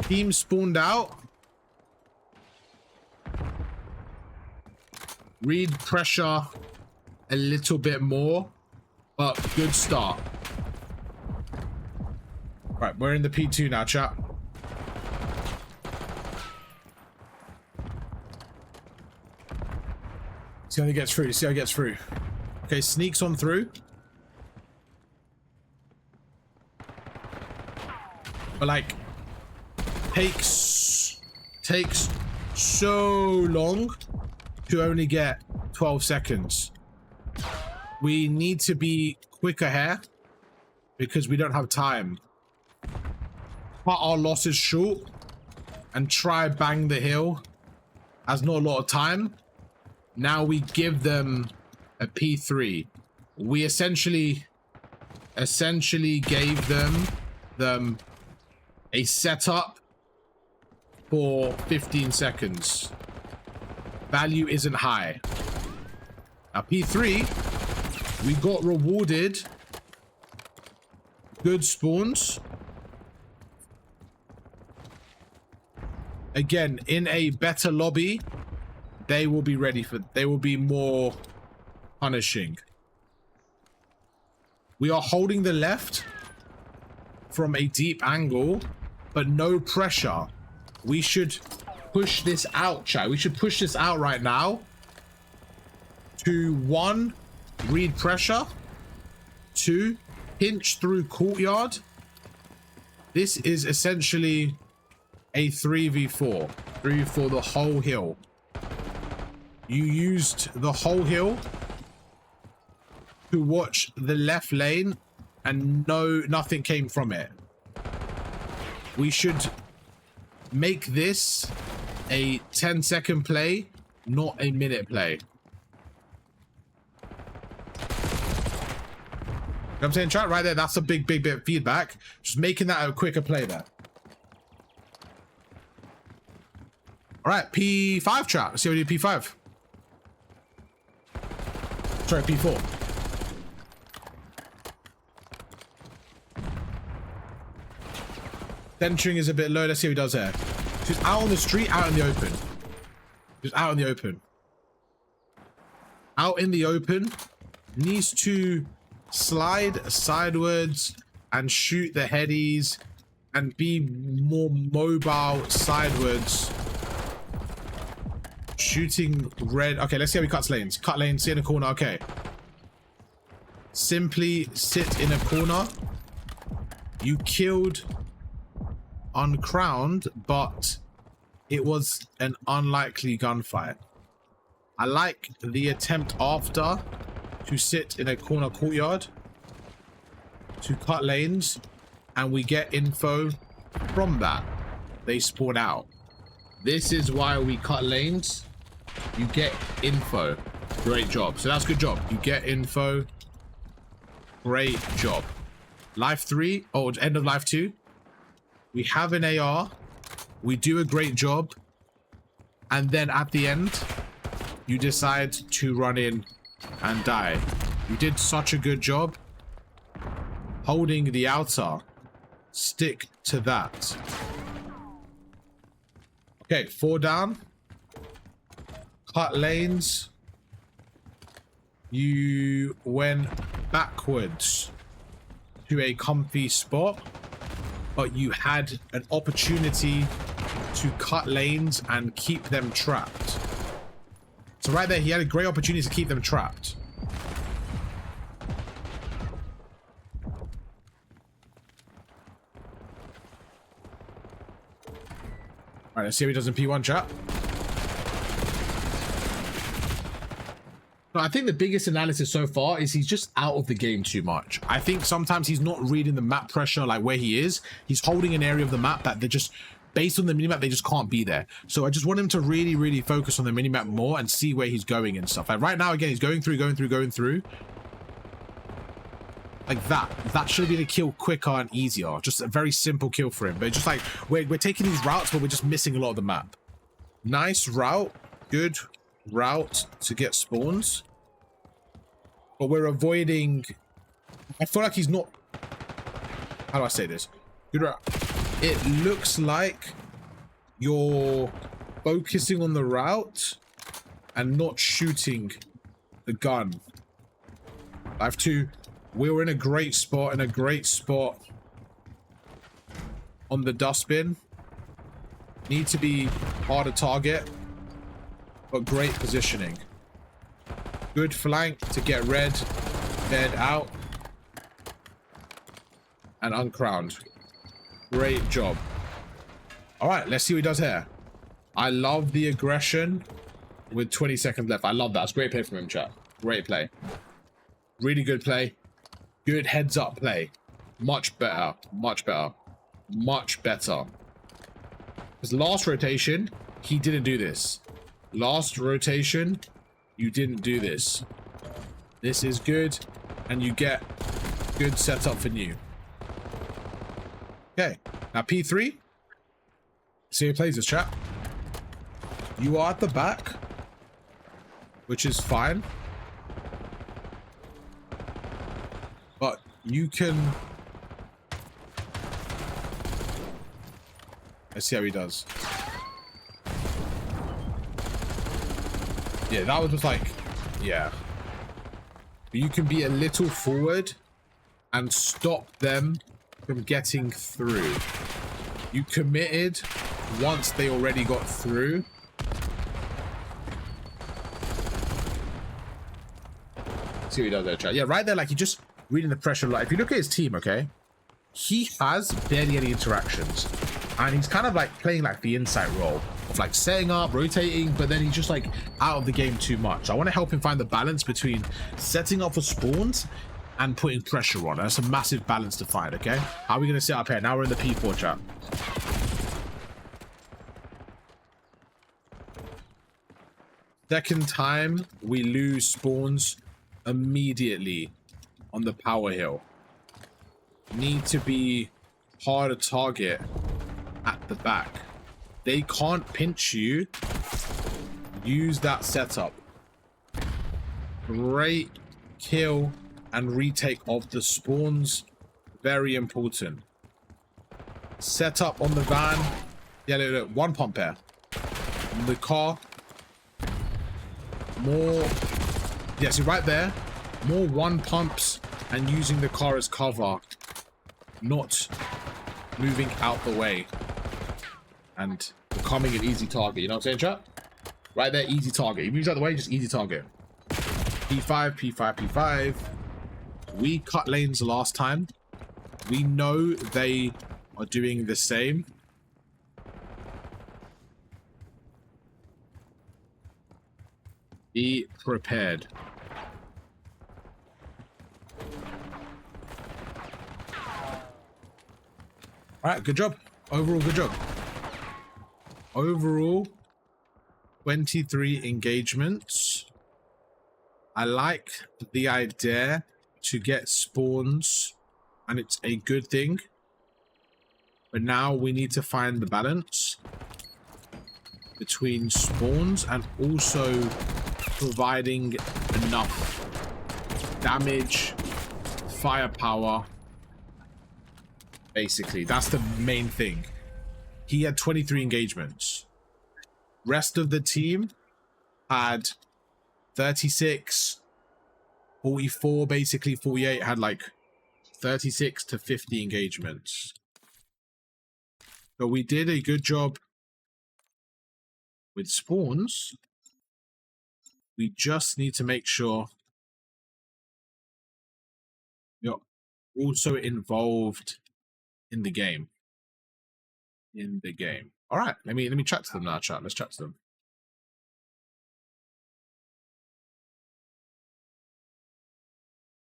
Team spawned out. Read pressure a little bit more, but good start. Right, we're in the P2 now, chat. See how he gets through. See how he gets through. Okay, sneaks on through. But like, takes so long to only get 12 seconds. We need to be quicker here because we don't have time. Cut our losses short and try bang the hill. Has not a lot of time. Now we give them a P3. We essentially gave them a setup for 15 seconds. Value isn't high. Now P3, we got rewarded good spawns. Again, in a better lobby, they will be ready for, they will be more punishing. We are holding the left from a deep angle, but no pressure. We should push this out, chat. We should push this out right now to 1, read pressure, 2, pinch through courtyard. This is essentially a 3v4 the whole hill. You used the whole hill to watch the left lane and nothing came from it. We should make this a 10-second play, not a minute play. You know what I'm saying, chat? Right there, that's a big bit of feedback. Just making that a quicker play there. All right, P5 chat. Let's see what we do P5. Sorry, P4. Centering is a bit low. Let's see what he does here. She's out on the street, out in the open. Just out in the open. Out in the open. Needs to slide sidewards and shoot the headies and be more mobile sidewards. Shooting red. Okay, let's see how he cuts lanes. Cut lanes, sit in a corner. Okay. Simply sit in a corner. You killed uncrowned, but it was an unlikely gunfight. I like the attempt after to sit in a corner courtyard to cut lanes, and we get info from that. They spawn out. This is why we cut lanes. You get info. Great job. So that's good job. You get info. Great job. Life 3, or end of life 2. We have an AR. We do a great job. And then at the end, you decide to run in and die. You did such a good job holding the outer. Stick to that. Okay, 4 down. Cut lanes. You went backwards to a comfy spot, but you had an opportunity to cut lanes and keep them trapped. So right there, he had a great opportunity to keep them trapped. Alright, let's see how he does in P1, chat. No, I think the biggest analysis so far is he's just out of the game too much. I think sometimes he's not reading the map pressure like where he is. He's holding an area of the map that they're just, based on the minimap, they just can't be there. So I just want him to really, really focus on the minimap more and see where he's going and stuff. Like right now, again, he's going through. Like that should have been a kill quicker and easier. Just a very simple kill for him. But just like, we're taking these routes, but we're just missing a lot of the map. Nice route. Good route to get spawns. But we're avoiding... I feel like he's not... How do I say this? Good route. It looks like you're focusing on the route and not shooting the gun. Life 2. We were in a great spot, on the dustbin. Need to be harder target, but great positioning. Good flank to get red, bed out, and uncrowned. Great job. All right, let's see what he does here. I love the aggression with 20 seconds left. I love that. It's great play from him, chat. Great play. Really good play. Good heads up play. Much better. Much better. Much better. Because last rotation, he didn't do this. Last rotation, you didn't do this. This is good. And you get good setup for new. Okay. Now P3. See who plays this, chat. You are at the back. Which is fine. But you can... Let's see how he does. Yeah, that was just like... Yeah. But you can be a little forward and stop them from getting through. You committed once they already got through. See what he does there, chat. Yeah, right there, like, he just... reading the pressure. Like, if you look at his team, okay, he has barely any interactions, and he's kind of like playing like the inside role of like setting up, rotating, but then he's just like out of the game too much. I want to help him find the balance between setting up for spawns and putting pressure on. That's a massive balance to find. Okay, how are we gonna set up here? Now we're in the P4, chat. Second time we lose spawns immediately on the power hill. Need to be harder target at the back. They can't pinch you. Use that setup. Great kill and retake of the spawns. Very important. Set up on the van. Yeah, look, one pump here. On the car. More. Yeah, see right there. More one pumps and using the car as cover, not moving out the way and becoming an easy target. You know what I'm saying, chat? Right there, easy target. He moves out the way, just easy target. P5, P5, P5. We cut lanes last time. We know they are doing the same. Be prepared. All right, good job. Overall, good job. Overall, 23 engagements. I like the idea to get spawns, and it's a good thing. But now we need to find the balance between spawns and also providing enough damage, firepower. Basically, that's the main thing. He had 23 engagements. Rest of the team had 36, 44, basically 48, had like 36 to 50 engagements. So we did a good job with spawns. We just need to make sure you're also involved in the game. All right, let me chat to them now, chat. Let's chat to them.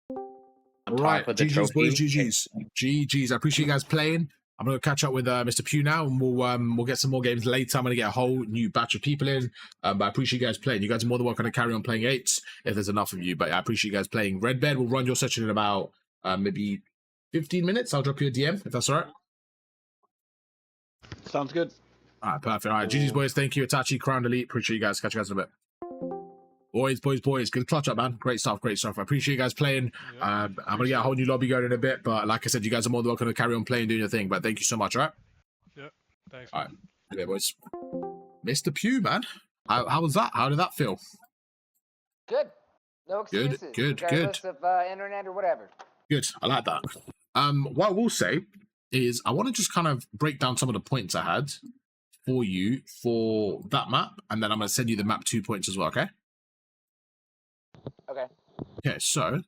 All right, GG's boys, GG's. I appreciate you guys playing. I'm gonna catch up with Mr. Pugh now, and we'll get some more games later. I'm gonna get a whole new batch of people in, but I appreciate you guys playing. You guys are more than welcome to carry on playing 8s if there's enough of you. But I appreciate you guys playing. Red Bed will run your session in about maybe 15 minutes. I'll drop you a DM if that's all right. Sounds good. All right, perfect. All right, GG's boys. Thank you, Itachi, Crown Elite. Appreciate you guys. Catch you guys in a bit. Boys. Good clutch up, man. Great stuff. I appreciate you guys playing. Yeah, I'm going to get a whole new lobby going in a bit, but like I said, you guys are more than welcome to carry on playing, doing your thing. But thank you so much, all right? Yep. Thanks. All right. Yeah, boys. Mr. Pugh, man. How was that? How did that feel? Good. No excuses. Good. Regardless of internet or whatever. Good. I like that. What I will say is I want to just kind of break down some of the points I had for you for that map, and then I'm going to send you the map 2 points as well, okay? Okay, so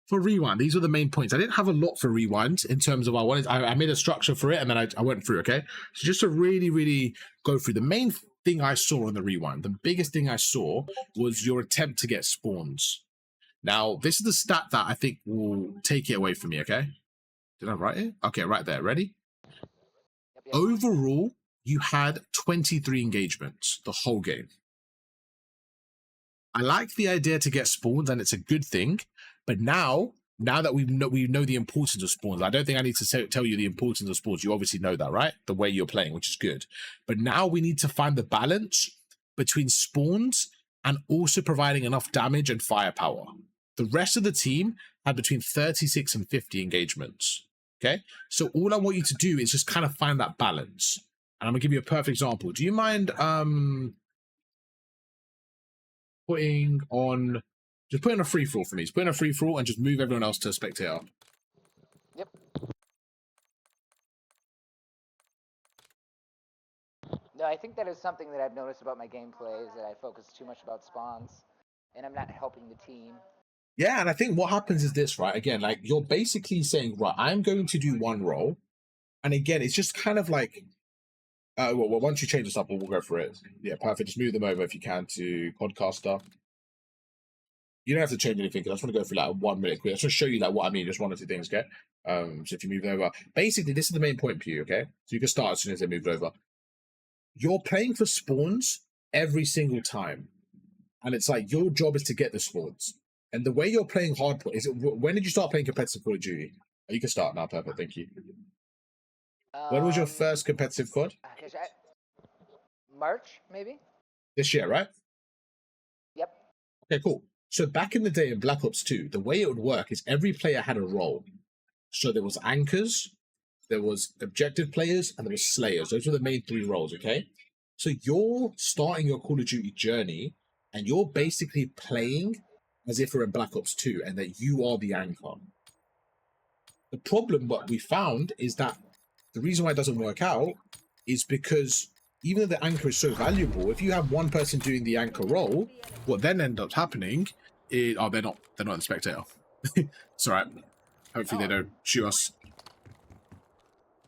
for Rewind, these were the main points. I didn't have a lot for Rewind in terms of I made a structure for it, and then I went through, okay? So just to really go through, the main thing I saw on the Rewind, the biggest thing I saw was your attempt to get spawns. Now, this is the stat that I think will take it away from me, okay? Did I write it? Okay, right there. Ready? Yep. Overall, you had 23 engagements the whole game. I like the idea to get spawns, and it's a good thing. But now that we know the importance of spawns, I don't think I need to tell you the importance of spawns. You obviously know that, right? The way you're playing, which is good. But now we need to find the balance between spawns and also providing enough damage and firepower. The rest of the team had between 36 and 50 engagements. Okay? So all I want you to do is just kind of find that balance. And I'm going to give you a perfect example. Do you mind putting on a free for all for me? Just put in a free for all and just move everyone else to spectator. Yep. No, I think that is something that I've noticed about my gameplay, is that I focus too much about spawns, and I'm not helping the team. Yeah, and I think what happens is this, right? Again, like, you're basically saying, right, I'm going to do one role. And again, it's just kind of like, well, once you change this up, we'll go for it. Yeah, perfect. Just move them over if you can to Podcaster. You don't have to change anything, because I just want to go through like 1 minute quick. I just want to show you like what I mean, just one or two things, okay? So if you move them over, basically this is the main point for you, okay? So you can start as soon as they move over. You're playing for spawns every single time, and it's like your job is to get the spawns. And the way you're playing hardpoint is, when did you start playing competitive Call of Duty? Oh, you can start now, perfect. Thank you. When was your first competitive COD? March, maybe? This year, right? Yep. Okay, cool. So back in the day in Black Ops 2, the way it would work is every player had a role. So there was anchors, there was objective players, and there was slayers. Those were the main 3 roles, okay? So you're starting your Call of Duty journey, and you're basically playing as if we're in Black Ops 2, and that you are the anchor. The problem what we found is that the reason why it doesn't work out is because even though the anchor is so valuable, if you have one person doing the anchor role, what then ends up happening is, they're not the spectator. It's all right. Hopefully they don't shoot us.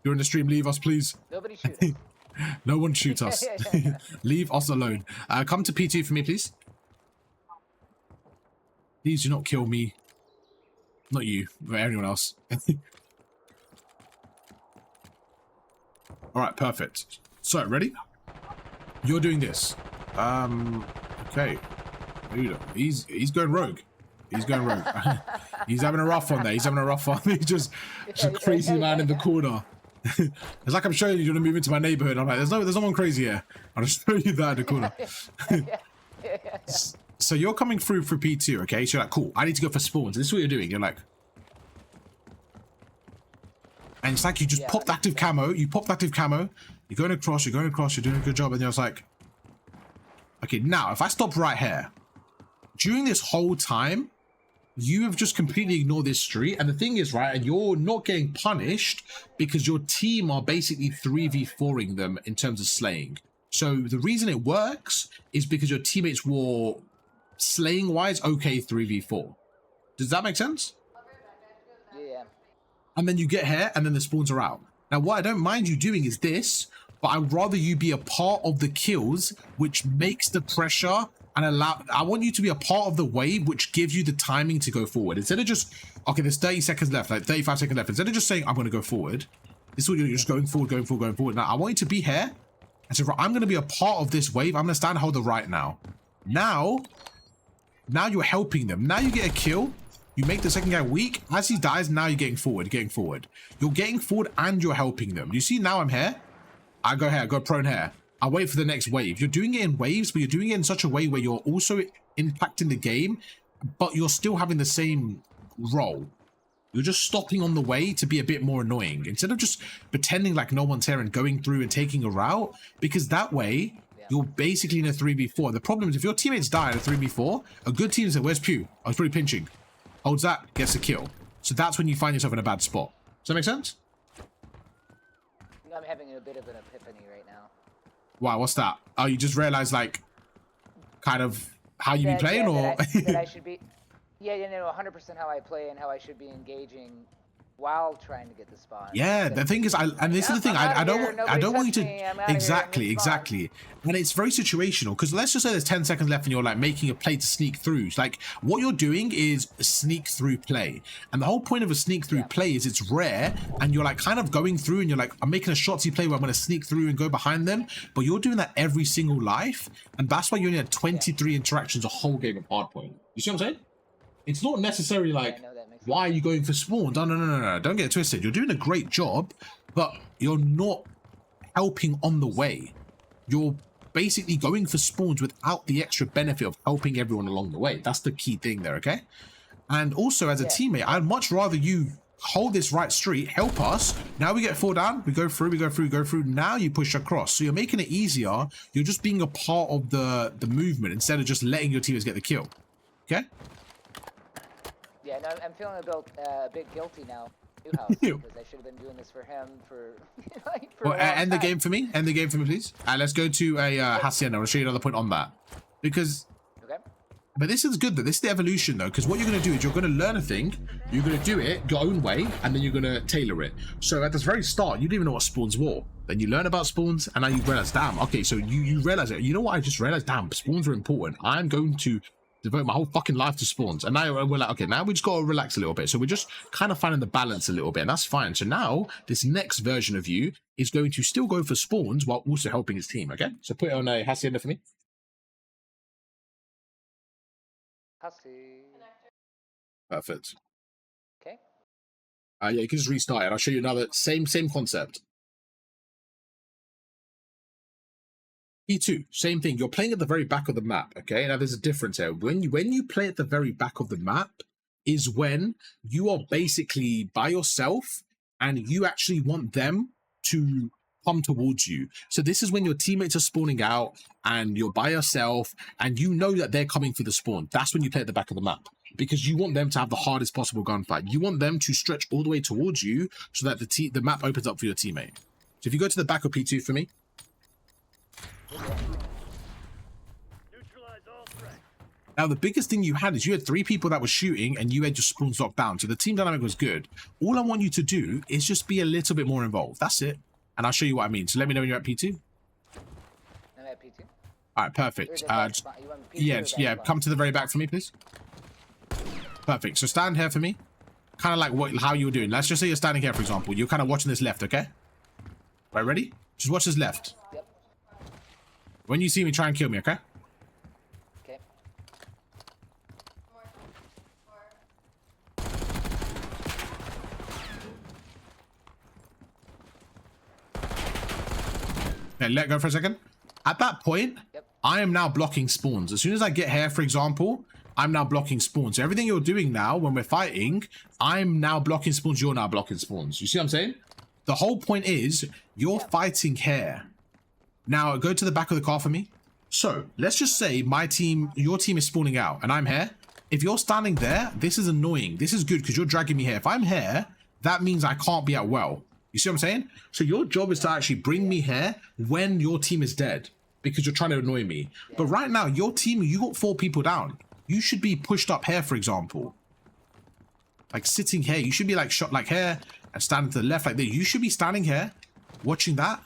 You're in the stream, leave us, please. Nobody shoot us. No one shoot us. Leave us alone. Come to P2 for me, please. Please do not kill me. Not you, but anyone else. All right, perfect. So, ready? You're doing this. Okay. He's going rogue. He's going rogue. He's having a rough one there. He's having a rough one. He's just a crazy man in the corner. It's like I'm showing you want to move into my neighborhood. I'm like, there's no one crazy here. I'll just show you that in the corner. So you're coming through for P2, okay? So you're like, cool, I need to go for spawns. This is what you're doing. You're like, and it's like you just popped active camo. You popped active camo. You're going across. You're doing a good job. And you're just like, okay, now if I stop right here, during this whole time, you have just completely ignored this street. And the thing is, right, and you're not getting punished because your team are basically 3v4ing them in terms of slaying. So the reason it works is because your teammates were slaying wise okay 3v4. Does that make sense? Yeah. And then you get here and then the spawns are out. Now what I don't mind you doing is this, but I'd rather you be a part of the kills which makes the pressure and I want you to be a part of the wave which gives you the timing to go forward. Instead of just, okay, there's 30 seconds left, like 35 seconds left. Instead of just saying, I'm going to go forward, this is what you're just going forward. Now, I want you to be here. And so I'm going to be a part of this wave. I'm going to stand hold the right now. Now you're helping them. Now you get a kill. You make the second guy weak. As he dies, now you're getting forward. You're getting forward and you're helping them. You see, now I'm here. I go here, I go prone here. I wait for the next wave. You're doing it in waves, but you're doing it in such a way where you're also impacting the game, but you're still having the same role. You're just stopping on the way to be a bit more annoying instead of just pretending like no one's here and going through and taking a route, because that way you're basically in a 3v4. The problem is if your teammates die in a 3v4, a good team says, where's Pew? I was probably pinching. Holds that, gets a kill. So that's when you find yourself in a bad spot. Does that make sense? I'm having a bit of an epiphany right now. Wow, what's that? Oh, you just realized, like, kind of how you be playing, or? That I should be, no, 100% how I play and how I should be engaging while trying to get the spawn. Yeah, the thing is, and this is the thing, I don't want you to, exactly. And it's very situational, because let's just say there's 10 seconds left and you're like making a play to sneak through. It's like, what you're doing is a sneak through play. And the whole point of a sneak through play is it's rare, and you're like kind of going through and you're like, I'm making a shotsy play where I'm going to sneak through and go behind them, but you're doing that every single life, and that's why you only had 23 interactions a whole game of hardpoint. You see what I'm saying? It's not necessarily like, why are you going for spawns? No. Don't get it twisted. You're doing a great job, but you're not helping on the way. You're basically going for spawns without the extra benefit of helping everyone along the way. That's the key thing there, okay? And also, as a teammate, I'd much rather you hold this right street, help us. Now we get 4 down, we go through. Now you push across. So you're making it easier. You're just being a part of the movement instead of just letting your teammates get the kill, okay? Yeah, no, I'm feeling a bit guilty now. Because I should have been doing this for him for well, end the game for me. End the game for me, please. Let's go to a Hacienda. I'll show you another point on that. Because... Okay. But this is good, though. This is the evolution, though. Because what you're going to do is you're going to learn a thing. You're going to do it your own way. And then you're going to tailor it. So at the very start, you didn't even know what spawns were. Then you learn about spawns. And now you realize, damn. Okay, so you realize it. You know what? I just realized, damn, spawns are important. I'm going to devote my whole fucking life to spawns. And now we're like, okay, now we just got to relax a little bit. So we're just kind of finding the balance a little bit, and that's fine. So now this next version of you is going to still go for spawns while also helping his team, okay? So put it on a Hacienda for me. Perfect. Okay. Yeah, you can just restart it. I'll show you another same concept. P2, same thing. You're playing at the very back of the map, okay? Now, there's a difference here. When you play at the very back of the map is when you are basically by yourself and you actually want them to come towards you. So this is when your teammates are spawning out and you're by yourself and you know that they're coming for the spawn. That's when you play at the back of the map, because you want them to have the hardest possible gunfight. You want them to stretch all the way towards you so that the map opens up for your teammate. So if you go to the back of P2 for me. Now, the biggest thing you had is you had 3 people that were shooting and you had your spawns locked down. So the team dynamic was good. All I want you to do is just be a little bit more involved. That's it. And I'll show you what I mean. So let me know when you're at P2. I'm at P2. All right, perfect. Yeah, come to the very back for me, please. Perfect. So stand here for me. Kind of like how you were doing. Let's just say you're standing here, for example. You're kind of watching this left, okay? Right, ready? Just watch this left. Yep. When you see me, try and kill me, okay? Okay. Okay, let go for a second. At that point, I am now blocking spawns. As soon as I get here, for example, I'm now blocking spawns. So everything you're doing now when we're fighting, I'm now blocking spawns, you're now blocking spawns. You see what I'm saying? The whole point is you're fighting here. Now go to the back of the car for me. So let's just say my team, your team is spawning out and I'm here. If you're standing there, this is annoying. This is good because you're dragging me here. If I'm here, that means I can't be at well. You see what I'm saying? So your job is to actually bring me here when your team is dead because you're trying to annoy me. But right now, your team, you got 4 people down. You should be pushed up here, for example. Like sitting here. You should be like shot like here and standing to the left like this. You should be standing here, watching that,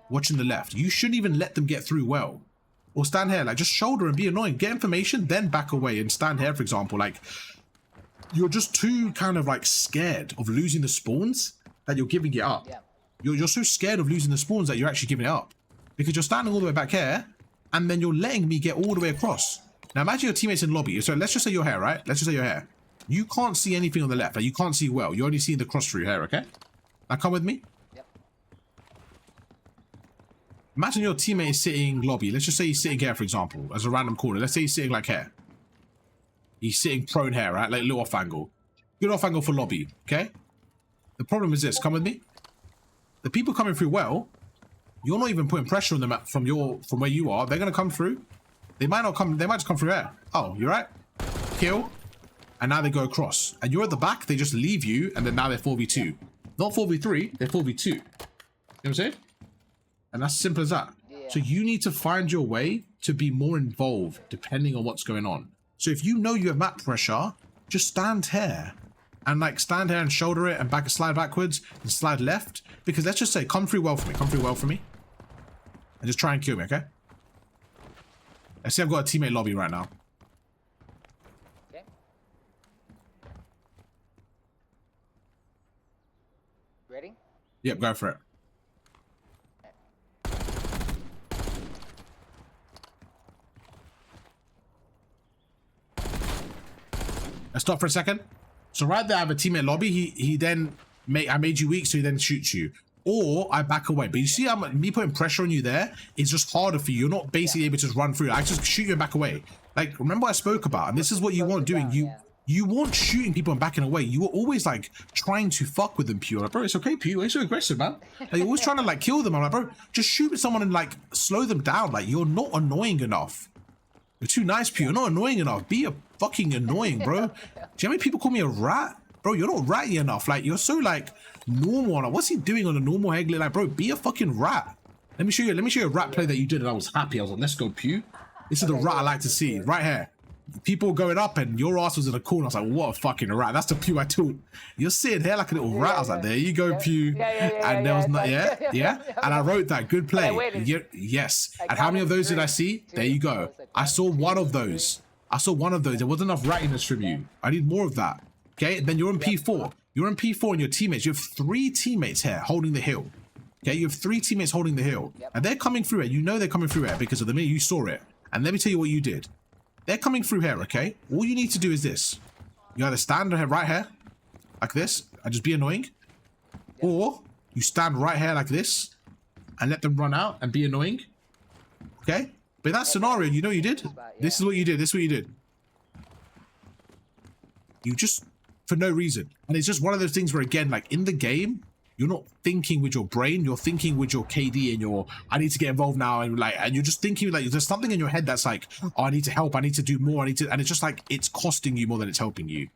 watching the left. You shouldn't even let them get through well. Or stand here, like just shoulder and be annoying. Get information, then back away and stand here, for example. Like you're just too kind of like scared of losing the spawns that you're giving it up. Yeah. You're so scared of losing the spawns that you're actually giving it up. Because you're standing all the way back here, and then you're letting me get all the way across. Now imagine your teammates in lobby. So let's just say you're here, right? Let's just say you're here. You can't see anything on the left. Like you can't see well. You're only seeing the cross through here, okay? Now come with me. Yep. Imagine your teammate is sitting lobby. Let's just say he's sitting here, for example, as a random corner. Let's say he's sitting like here. He's sitting prone here, right? Like a little off angle. Good off angle for lobby, okay? The problem is this. Come with me. The people coming through well, you're not even putting pressure on them from where you are. They're gonna come through. They might not come. They might just come through here. Oh, you're right. Kill, and now they go across. And you're at the back. They just leave you, and then now they're 4v2. Not 4v3. They're 4v2. You know what I'm saying? And that's as simple as that. Yeah. So you need to find your way to be more involved, depending on what's going on. So if you know you have map pressure, just stand here. And like stand here and shoulder it and slide backwards and slide left. Because let's just say, come through well for me. Come through well for me. And just try and kill me, okay? Let's see, I've got a teammate lobby right now. Okay. Ready? Yep, go for it. Let's stop for a second. So right there, I have a teammate lobby. He then I made you weak, so he then shoots you. Or I back away. But you see, me putting pressure on you there is just harder for you. You're not basically able to just run through. I just shoot you and back away. Like, remember what I spoke about? And this is what you want doing. You want shooting people and backing away. You were always like trying to fuck with them, Pew. Like, bro, it's okay, Pew. Why are you so aggressive, man? Like, you're always trying to like kill them. I'm like, bro, just shoot with someone and like slow them down. Like, you're not annoying enough. You're too nice, Pew. You're not annoying enough. Be a fucking annoying, bro. Do you know how many people call me a rat? Bro, you're not ratty enough. Like, you're so like normal. Like, what's he doing on a normal Hegley? Like, bro, be a fucking rat. Let me show you a rat play that you did, and I was happy. I was like, let's go, Pew. This is the rat I like to see. Right here. People going up and your ass was in the corner. I was like, what a fucking rat. That's the Pew I taught. You're sitting here like a little rat. I was like, there you go, Pew. And there was not, yeah. And I wrote that. Good play. Yes. And how many of those did I see? There you go. I saw one of those. There wasn't enough rattiness from you. I need more of that. Okay, and then you're in P4. You're in P4 and your teammates. You have 3 teammates here holding the hill. Okay, you have 3 teammates holding the hill. And they're coming through it. You know they're coming through it because of the minute you saw it. And let me tell you what you did. They're coming through here, okay? All you need to do is this. You either stand right here, like this, and just be annoying. Or you stand right here like this, and let them run out and be annoying. Okay? But in that scenario, you know what you did? This is what you did. You just, for no reason. And it's just one of those things where, again, like in the game, you're not thinking with your brain, you're thinking with your KD and your, I need to get involved now, and like, and you're just thinking like, there's something in your head that's like, oh, I need to help, I need to do more, and it's just like, it's costing you more than it's helping you.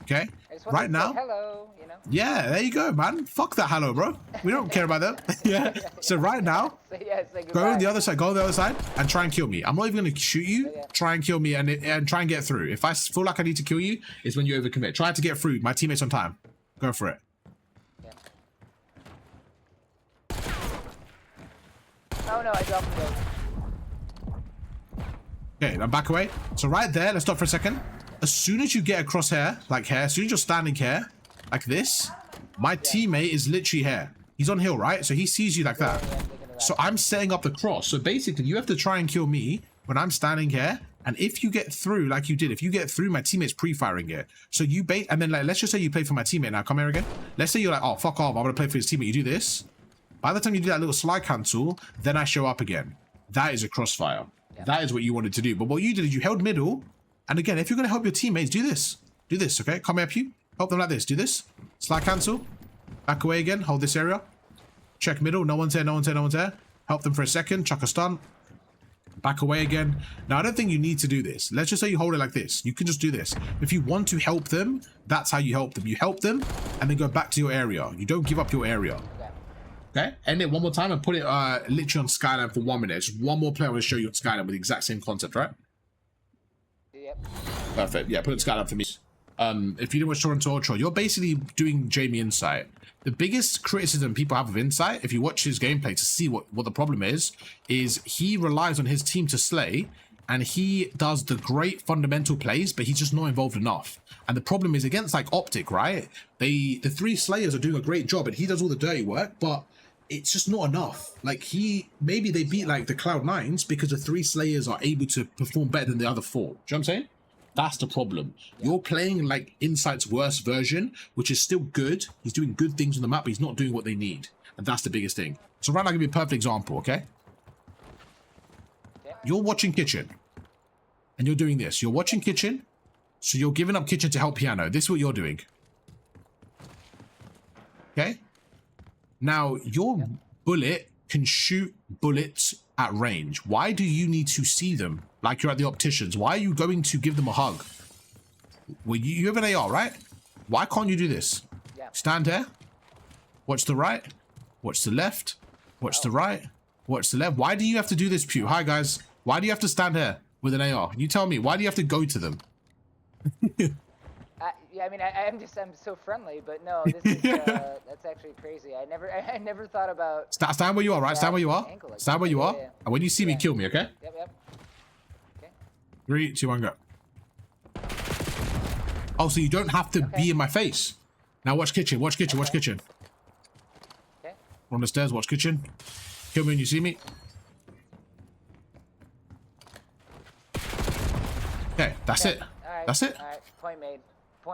Okay? Right now, hello, you know? Yeah, there you go, man. Fuck that hello, bro. We don't care about that. Yeah. So right now, go on the other side, and try and kill me. I'm not even gonna shoot you. Try and kill me and try and get through. If I feel like I need to kill you, it's when you overcommit. Try to get through. My teammates on time. Go for it. Oh no, I dropped the boat. Okay, now back away. So right there, let's stop for a second. As soon as you get across here, like here, as soon as you're standing here, like this, my teammate is literally here. He's on hill, right? So he sees you like that. So I'm setting up the cross. So basically, you have to try and kill me when I'm standing here. And if you get through, like you did, if you get through, my teammate's pre-firing it. So you bait, and then like, let's just say you play for my teammate now. Come here again. Let's say you're like, oh, fuck off. I'm going to play for his teammate. You do this. By the time you do that little slide cancel, then I show up again. That is a crossfire. That is what you wanted to do. But what you did is you held middle. And again, if you're going to help your teammates, do this. Do this, okay? Come here, Pew. Help them like this. Do this. Slide cancel. Back away again. Hold this area. Check middle. No one's there. No one's there. No one's there. Help them for a second. Chuck a stun. Back away again. Now, I don't think you need to do this. Let's just say you hold it like this. You can just do this. If you want to help them, that's how you help them. You help them and then go back to your area. You don't give up your area. Okay? End it one more time and put it literally on Skyline for 1 minute. Just one more player will show you on Skyline with the exact same concept, right? Yep. Perfect. Yeah, put it on Skyline for me. If you didn't watch Toronto Ultra, you're basically doing Jamie Insight. The biggest criticism people have of Insight, if you watch his gameplay to see what the problem is he relies on his team to slay, and he does the great fundamental plays, but he's just not involved enough. And the problem is against like Optic, right? The 3 slayers are doing a great job, and he does all the dirty work, but it's just not enough. Like maybe they beat like the Cloud9s because the 3 slayers are able to perform better than the other 4. Do you know what I'm saying? That's the problem. You're playing like Insight's worst version, which is still good. He's doing good things on the map, but he's not doing what they need. And that's the biggest thing. So right now, I'll give you a perfect example, okay? You're watching Kitchen. And you're doing this. You're watching Kitchen. So you're giving up Kitchen to help Piano. This is what you're doing. Okay? Now, your bullet can shoot bullets at range. Why do you need to see them like you're at the opticians? Why are you going to give them a hug? Well, you have an AR, right? Why can't you do this? Yeah. Stand here. Watch the right. Watch the left. Watch the right. Watch the left. Why do you have to do this, Pew? Hi, guys. Why do you have to stand here with an AR? You tell me. Why do you have to go to them? Yeah, I mean, I'm so friendly, but no, this is, that's actually crazy. I never thought about... Stand where you are, right? Stand where you are. Stand where you are. And when you see me, kill me, okay? Yep. Okay. 3, 2, 1, go. Oh, so you don't have to be in my face. Now watch Kitchen, watch Kitchen, watch Kitchen. Okay. On the stairs, watch Kitchen. Kill me when you see me. Okay, that's it. Right. That's it. All right, point made.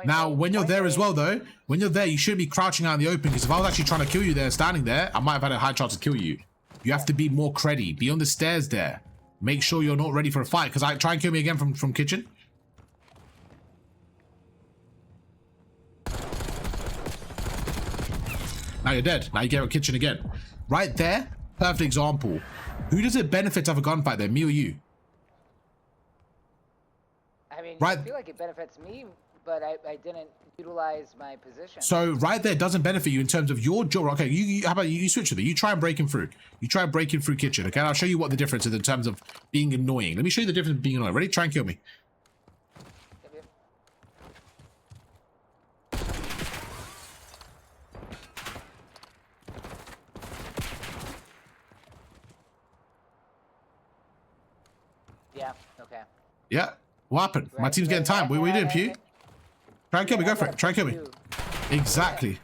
Now, when you're there as well, though, when you're there, you shouldn't be crouching out in the open, because if I was actually trying to kill you there, standing there, I might have had a high chance to kill you. You have to be more credible. Be on the stairs there. Make sure you're not ready for a fight, because I try and kill me again from Kitchen. Now you're dead. Now you get a Kitchen again. Right there, perfect example. Who does it benefit to have a gunfight there, me or you? I mean, right. I feel like it benefits me, but I didn't utilize my position. So right there doesn't benefit you in terms of your job. Okay, how about you switch with it? You try and break him through. You try breaking through Kitchen. Okay, I'll show you what the difference is in terms of being annoying. Let me show you the difference of being annoying. Ready? Try and kill me. Yep. Yeah. Okay. Yeah. What happened? Right, My team's getting time. What are you doing, Pew? Try and kill me. Go for it. Try and kill me. Exactly.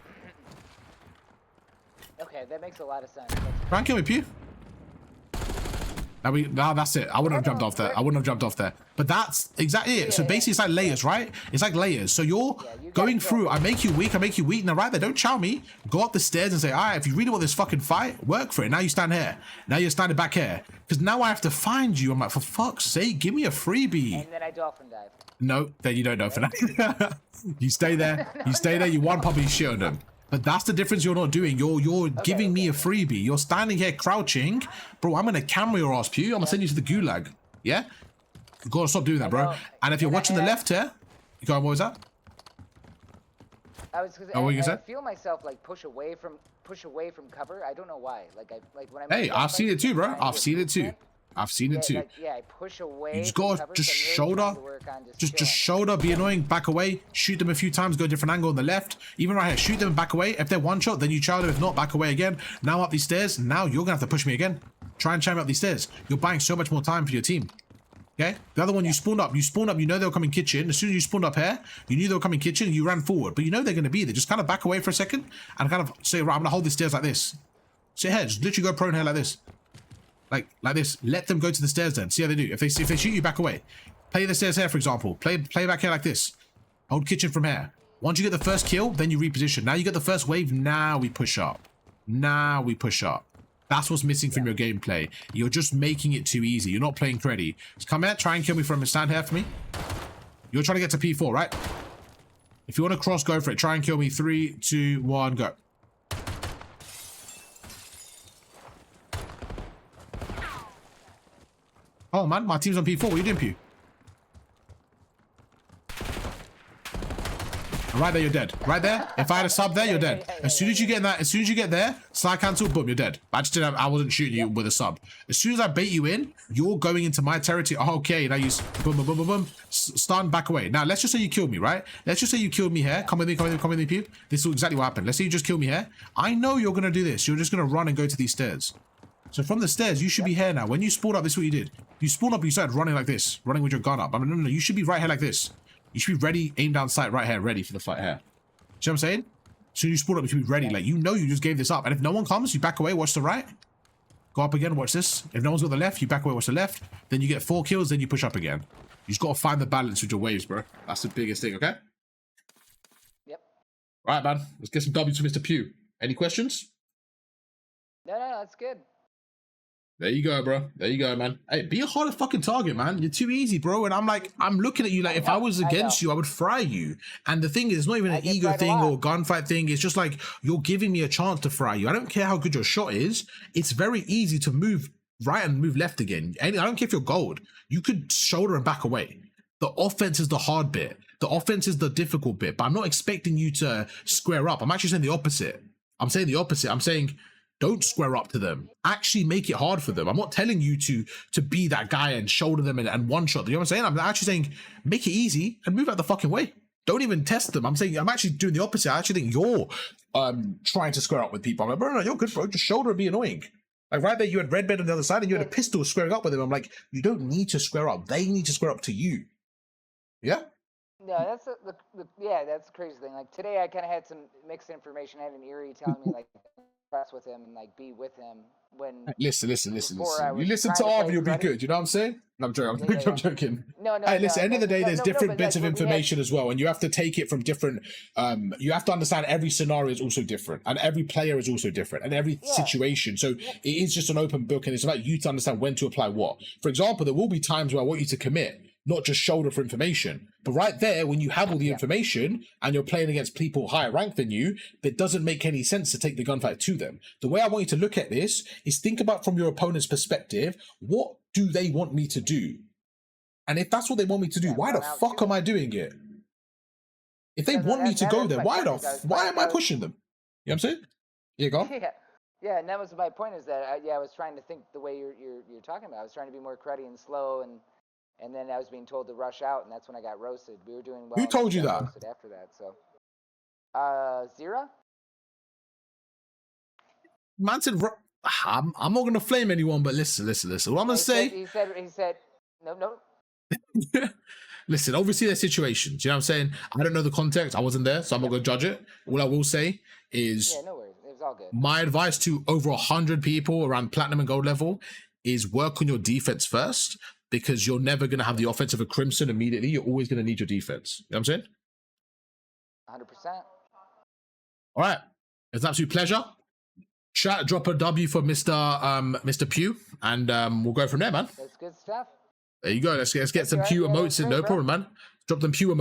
Okay, that makes a lot of sense. Try and kill me, Pew. Now that's it. I wouldn't have jumped off there. I wouldn't have jumped off there. But that's exactly it. So basically, it's like layers, right? It's like layers. So you're going through. I make you weak. I make you weak. Now, right there, don't chow me. Go up the stairs and say, all right, if you really want this fucking fight, work for it. Now you stand here. Now you're standing back here. Because now I have to find you. I'm like, for fuck's sake, give me a freebie. And then I dolphin dive. No, then you don't know for that. You stay there. You stay there. You one probably shit on them. But that's the difference you're not doing. You're giving me a freebie. You're standing here crouching. Bro, I'm going to camera your ass, Pew. I'm going to send you to the gulag. Yeah? You got to stop doing that, bro. And if you're watching the left here, you go on, what was that? I feel myself like push away from cover. I don't know why. Like when I'm Hey, I've seen it too, bro. I've seen it too. I've seen it too. I push away. You just gotta just shoulder, just shoulder, be annoying, back away, shoot them a few times, go a different angle on the left. Even right here, shoot them and back away. If they're one shot, then you chow them. If not, back away again. Now up these stairs. Now you're gonna have to push me again. Try and chime up these stairs. You're buying so much more time for your team. Okay? The other one, you spawned up. You know they'll come in kitchen. As soon as you spawned up here, you knew they were coming kitchen, you ran forward. But you know they're going to be there. Just kind of back away for a second and kind of say, right, I'm going to hold the stairs like this. Sit here. Just literally go prone here like this. Like this. Let them go to the stairs then. See how they do. If they shoot you, back away. Play the stairs here, for example. Play back here like this. Hold kitchen from here. Once you get the first kill, then you reposition. Now you get the first wave. Now we push up. Now we push up. That's what's missing from your gameplay. You're just making it too easy. You're not playing Freddy. Just come here, try and kill me from stand here for me. You're trying to get to P4, right? If you want to cross, go for it. Try and kill me. 3, 2, 1, go. Oh man, my team's on P4. What are you doing, Pew? Right there, you're dead. Right there. If I had a sub there, you're dead. As soon as you get in that, as soon as you get there, slide cancel, boom, you're dead. I wasn't shooting you with a sub. As soon as I bait you in, you're going into my territory. Oh, okay, now you boom, boom, boom, boom, boom. Stun, back away. Now let's just say you killed me, right? Let's just say you killed me here. Come with me, come with me, come with me, Pew. This is exactly what happened. Let's say you just killed me here. I know you're gonna do this. You're just gonna run and go to these stairs. So from the stairs, you should be here now. When you spawned up, this is what you did. You spawned up, you started running like this, running with your gun up. I mean, no, you should be right here like this. You should be ready, aim down sight right here, ready for the fight here. See what I'm saying? So you spawn up, you should be ready. Like, you know you just gave this up. And if no one comes, you back away, watch the right. Go up again, watch this. If no one's got the left, you back away, watch the left. Then you get 4 kills, then you push up again. You just got to find the balance with your waves, bro. That's the biggest thing, okay? Yep. All right, man. Let's get some W's for Mr. Pugh. Any questions? No, that's good. There you go, bro. There you go, man. Hey, be a harder fucking target, man. You're too easy, bro. And I'm like, I'm looking at you like, if I was against you, I would fry you. And the thing is, it's not even an ego thing or gunfight thing. It's just like, you're giving me a chance to fry you. I don't care how good your shot is. It's very easy to move right and move left again. And I don't care if you're gold. You could shoulder and back away. The offense is the hard bit. The offense is the difficult bit. But I'm not expecting you to square up. I'm actually saying the opposite. I'm saying the opposite. I'm saying, don't square up to them. Actually make it hard for them. I'm not telling you to be that guy and shoulder them and one shot. You know what I'm saying? I'm actually saying make it easy and move out the fucking way. Don't even test them. I'm actually doing the opposite. I actually think you're trying to square up with people. I'm like, bro, no, you're good, bro. Just shoulder and be annoying. Like right there, you had Red Bed on the other side and you had a pistol squaring up with him. I'm like, you don't need to square up. They need to square up to you. Yeah? No, that's that's the crazy thing. Like today, I kind of had some mixed information. I had an Eerie telling me like press with him and like be with him when. Listen. You listen to Arv, you'll be good. You know what I'm saying? No, I'm joking. I'm joking. No. Hey, listen. End of the day, there's different bits of information as well, and you have to take it from different. You have to understand every scenario is also different, and every player is also different, and every situation. So it is just an open book, and it's about you to understand when to apply what. For example, there will be times where I want you to commit. Not just shoulder for information. But right there, when you have all the information and you're playing against people higher ranked than you, it doesn't make any sense to take the gunfight to them. The way I want you to look at this is think about from your opponent's perspective, what do they want me to do? And if that's what they want me to do, why the fuck am I doing it? If they want me to go there, why am I pushing them? You know what I'm saying? Yeah, go on. Yeah, and that was my point is that, I was trying to think the way you're talking about. I was trying to be more cruddy and slow and then I was being told to rush out, and that's when I got roasted. We were doing well. Who told you that? After that, so. Zira? Man said, I'm not going to flame anyone, but listen. What I'm going to say... He said, no. Listen, obviously there's situations, you know what I'm saying? I don't know the context. I wasn't there, so I'm not going to judge it. All I will say is... Yeah, no worries. It was all good. My advice to over 100 people around platinum and gold level is work on your defense first, because you're never going to have the offense of a Crimson immediately. You're always going to need your defense. You know what I'm saying? 100%. All right. It's an absolute pleasure. Chat, drop a W for Mr. Pugh, and we'll go from there, man. That's good stuff. There you go. Let's get some Pugh emotes in. No problem, man. Drop them Pugh emotes.